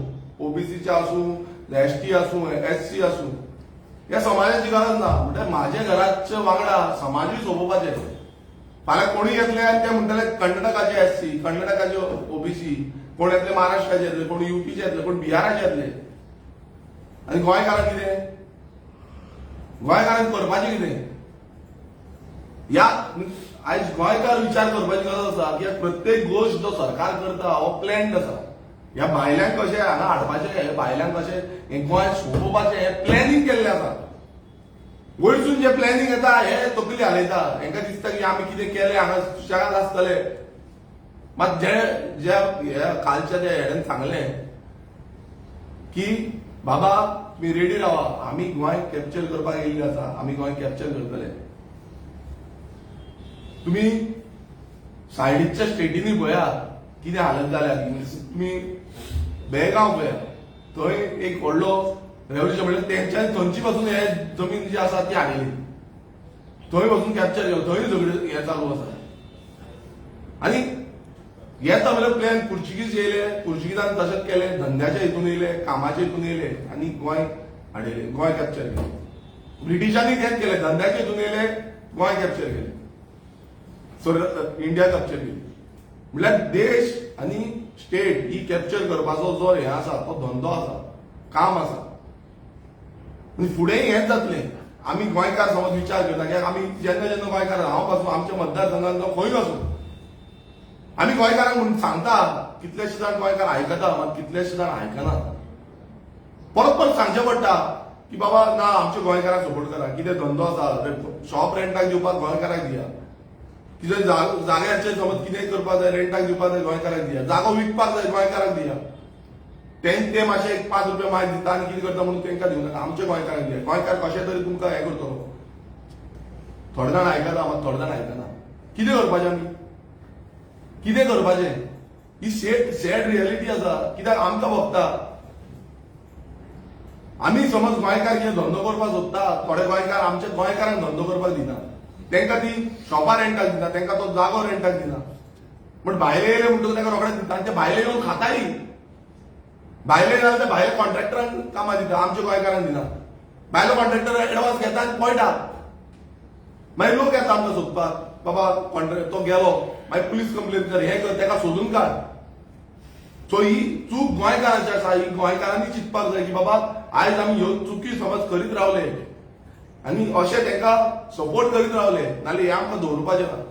ओबीसीचे आसूं एसटी आसूं एससी आसूं ह्या समाजाची गरज ना म्हणजे म्हाज्या घराचे वांगडा समाजूय सोपोवपाचे फाल्यां कोणूय येतले आनी ते म्हणटले कर्नाटकाचे एससी कर्नाटकाचे ओबीसी कोण येतले महाराष्ट्राचे येतले कोण युपीचे येतले कोण बिहाराचे येतले आनी गोंयकारांक कितें गोंयकारांक करपाचें कितें ह्या आयज गोंयकार विचार करपाची गरज आसा की प्रत्येक गोष्ट जो सरकार करता हो प्लॅन्ड आसा ह्या भायल्यांक कशें हांगा हाडपाचें हे भायल्यांक कशें हें गोंय सोपोवपाचें हें प्लॅनिंग केल्लें आसा वयरसून जे प्लॅनिंग येता हे तकली हालयता हेंकां दिसता की आमी कितें केलें हांगा सुशेगाद आसतले मात जे जे कालच्या त्या हेडन सांगलें की बाबा तुम्ही रेडी रावा आमी गोंय कॅप्चर करपाक येयल्ले आसा आमी गोंय कॅप्चर करतले तुम्ही सायडीच्या स्टेटींनी पळया कितें हालत जाल्या तुम्ही बेळगांव पळया थंय एक व्हडलो रेव्होल्युशन म्हणजे तेंच्या थंयची पासून हे जमीन जी आसा ती हाडिल्ली थंय वचून कॅप्चर केलो थंय झगडे हे चालू आसा आनी येता म्हणल्यार प्लॅन पुर्चुगीज येयले पुर्चुगीजान तशेंच केलें धंद्याच्या हितून येयले कामाच्या हितून येयले आनी गोंय हाडिल्ले गोंय कॅप्चर केलें ब्रिटिशांनी तेंच केलें धंद्याच्या हितून येयले गोंय कॅप्चर केलें सो इंडिया कॅप्चर केली म्हणल्यार देश आनी स्टेट ही कॅप्चर करपाचो जो हे आसा तो धंदो आसा काम आसा आनी फुडेंय हेंच जातलें आमी गोंयकार समज विचार करता कित्याक आमी जेन्ना जेन्ना गोंयकार हांव पासून आमच्या मतदारसंघात जावं खंय आसूं आमी गोंयकारांक म्हणून सांगता कितलेशे जाण गोंयकार आयकता मात कितलेशे जाण आयकना परत परत सांगचें पडटा की बाबा ना आमच्या गोंयकारांक सपोर्ट करा कितें धंदो आसा शॉप रेंटाक दिवपाक गोंयकारांक दिया कितें जाग्याचेर समज कितें करपाक जाय रेंटाक दिवपाक जाय गोंयकारांक दिया जागो विकपाक जाय गोंयकारांक दिया ते मातशे 5 रुपया माय दिता आनी कितें करता म्हणून तेंकां दिवं नाका आमच्या गोंयकारांक दिया गोंयकार कशें तरी तुमकां हें करतलो थोडे जाण आयकता मात थोडे जाण आयकना कितें करपाचें आमी कितें करपाचें ही सॅड रियलिटी आसा कित्याक आमकां भोगता आमी समज गोंयकार कितें धंदो करपाक सोदता थोडे गोंयकार आमच्या गोंयकारांक धंदो करपाक दिना तेंकां ती शॉपां रेंटाक दिना तेंकां तो जागो रेंटाक दिना पण भायले येयले म्हणटकूच तेंकां रोखडेच दिता आनी ते भायले येवन खाताय भायले जाल्यार ते भायल्या कॉन्ट्रॅक्टरांक कामां दिता आमच्या गोंयकारांक दिना भायलो कॉन्ट्रॅक्टर एडवान्स घेता आनी पळयता मागीर लोक येता आमकां सोदपाक बाबा कॉन्ट्रॅक्ट तो गेलो मागीर पुलीस कंप्लेन कर हें कर तेका सोदून काड सो ही चूक गोंयकारांची आसा ही गोंयकारांनी चिंतपाक जाय की बाबा आयज आमी ह्यो चुकी समज करीत रावले आनी अशें तेंकां सपोर्ट करीत रावले नाल्यार हें आमकां दवरपाचें ना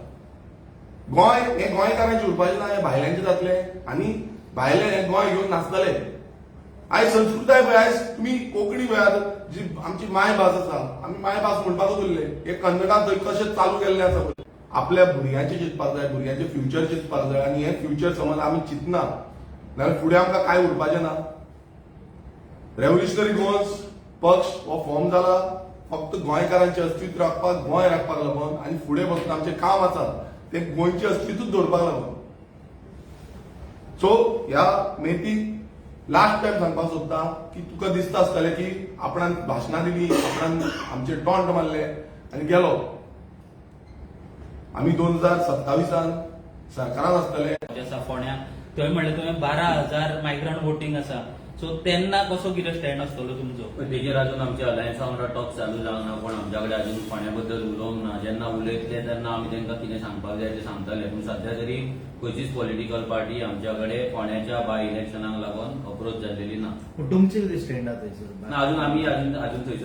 गोंय हें गोंयकारांचें उरपाचें ना हें भायल्यांचें जातलें आनी भायले हें गोंय घेवन नाचतले आयज संस्कृताय पळय आयज तुमी कोंकणी पळयात जी आमची मायभास आसा आमी मायभास म्हणपाकूच उरले हे कन्नडांत थंय कशें चालू केल्लें आसा पळय आपल्या भुरग्यांचें चिंतपाक जाय भुरग्यांचें फ्युचर चिंतपाक जाय आनी हें फ्युचर समज आमी चिंतना जाल्यार फुडें आमकां कांय उरपाचें ना रेव्होल्युशनरी गोवन्स पक्ष हो फॉर्म जाला फक्त गोंयकारांचे अस्तित्व राखपाक गोंय राखपाक लागून आनी फुडें वचून आमचें काम आसा ते गोंयचे अस्तित्व दवरपाक लागून. सो ह्या मेतीक लास्ट टायम सांगपाक सोदता की तुका दिसता आसतलें की आपणान भाशणां दिलीं, आपणान आमचे टॉन्ट मारले आनी गेलो. आमी 2027 सरकारान आसतले. आसा फोंड्या थंय म्हणलें तुवें 12,000 मायग्रंट वोटींग आसा. सो तेन्ना कसो कितें स्टँड आसतलो तुमचो? तेजेर अजून आमच्या अलायन्सा वांगडा टॉक चालू जावंक ना, पण आमच्या कडेन अजून फोंड्या बद्दल उलोवंक ना. जेन्ना उलयतले तेन्ना आमी तांकां कितें सांगपाक जाय ते सांगतले. पूण सध्या तरी खंयचीच पॉलिटिकल पार्टी आमच्या कडेन फोंड्याच्या बाय इलेक्शनाक लागून अप्रोच जाल्लेली ना. तुमचे कितें स्टँड आहा थंयसर? अजून आमी अजून थंयसर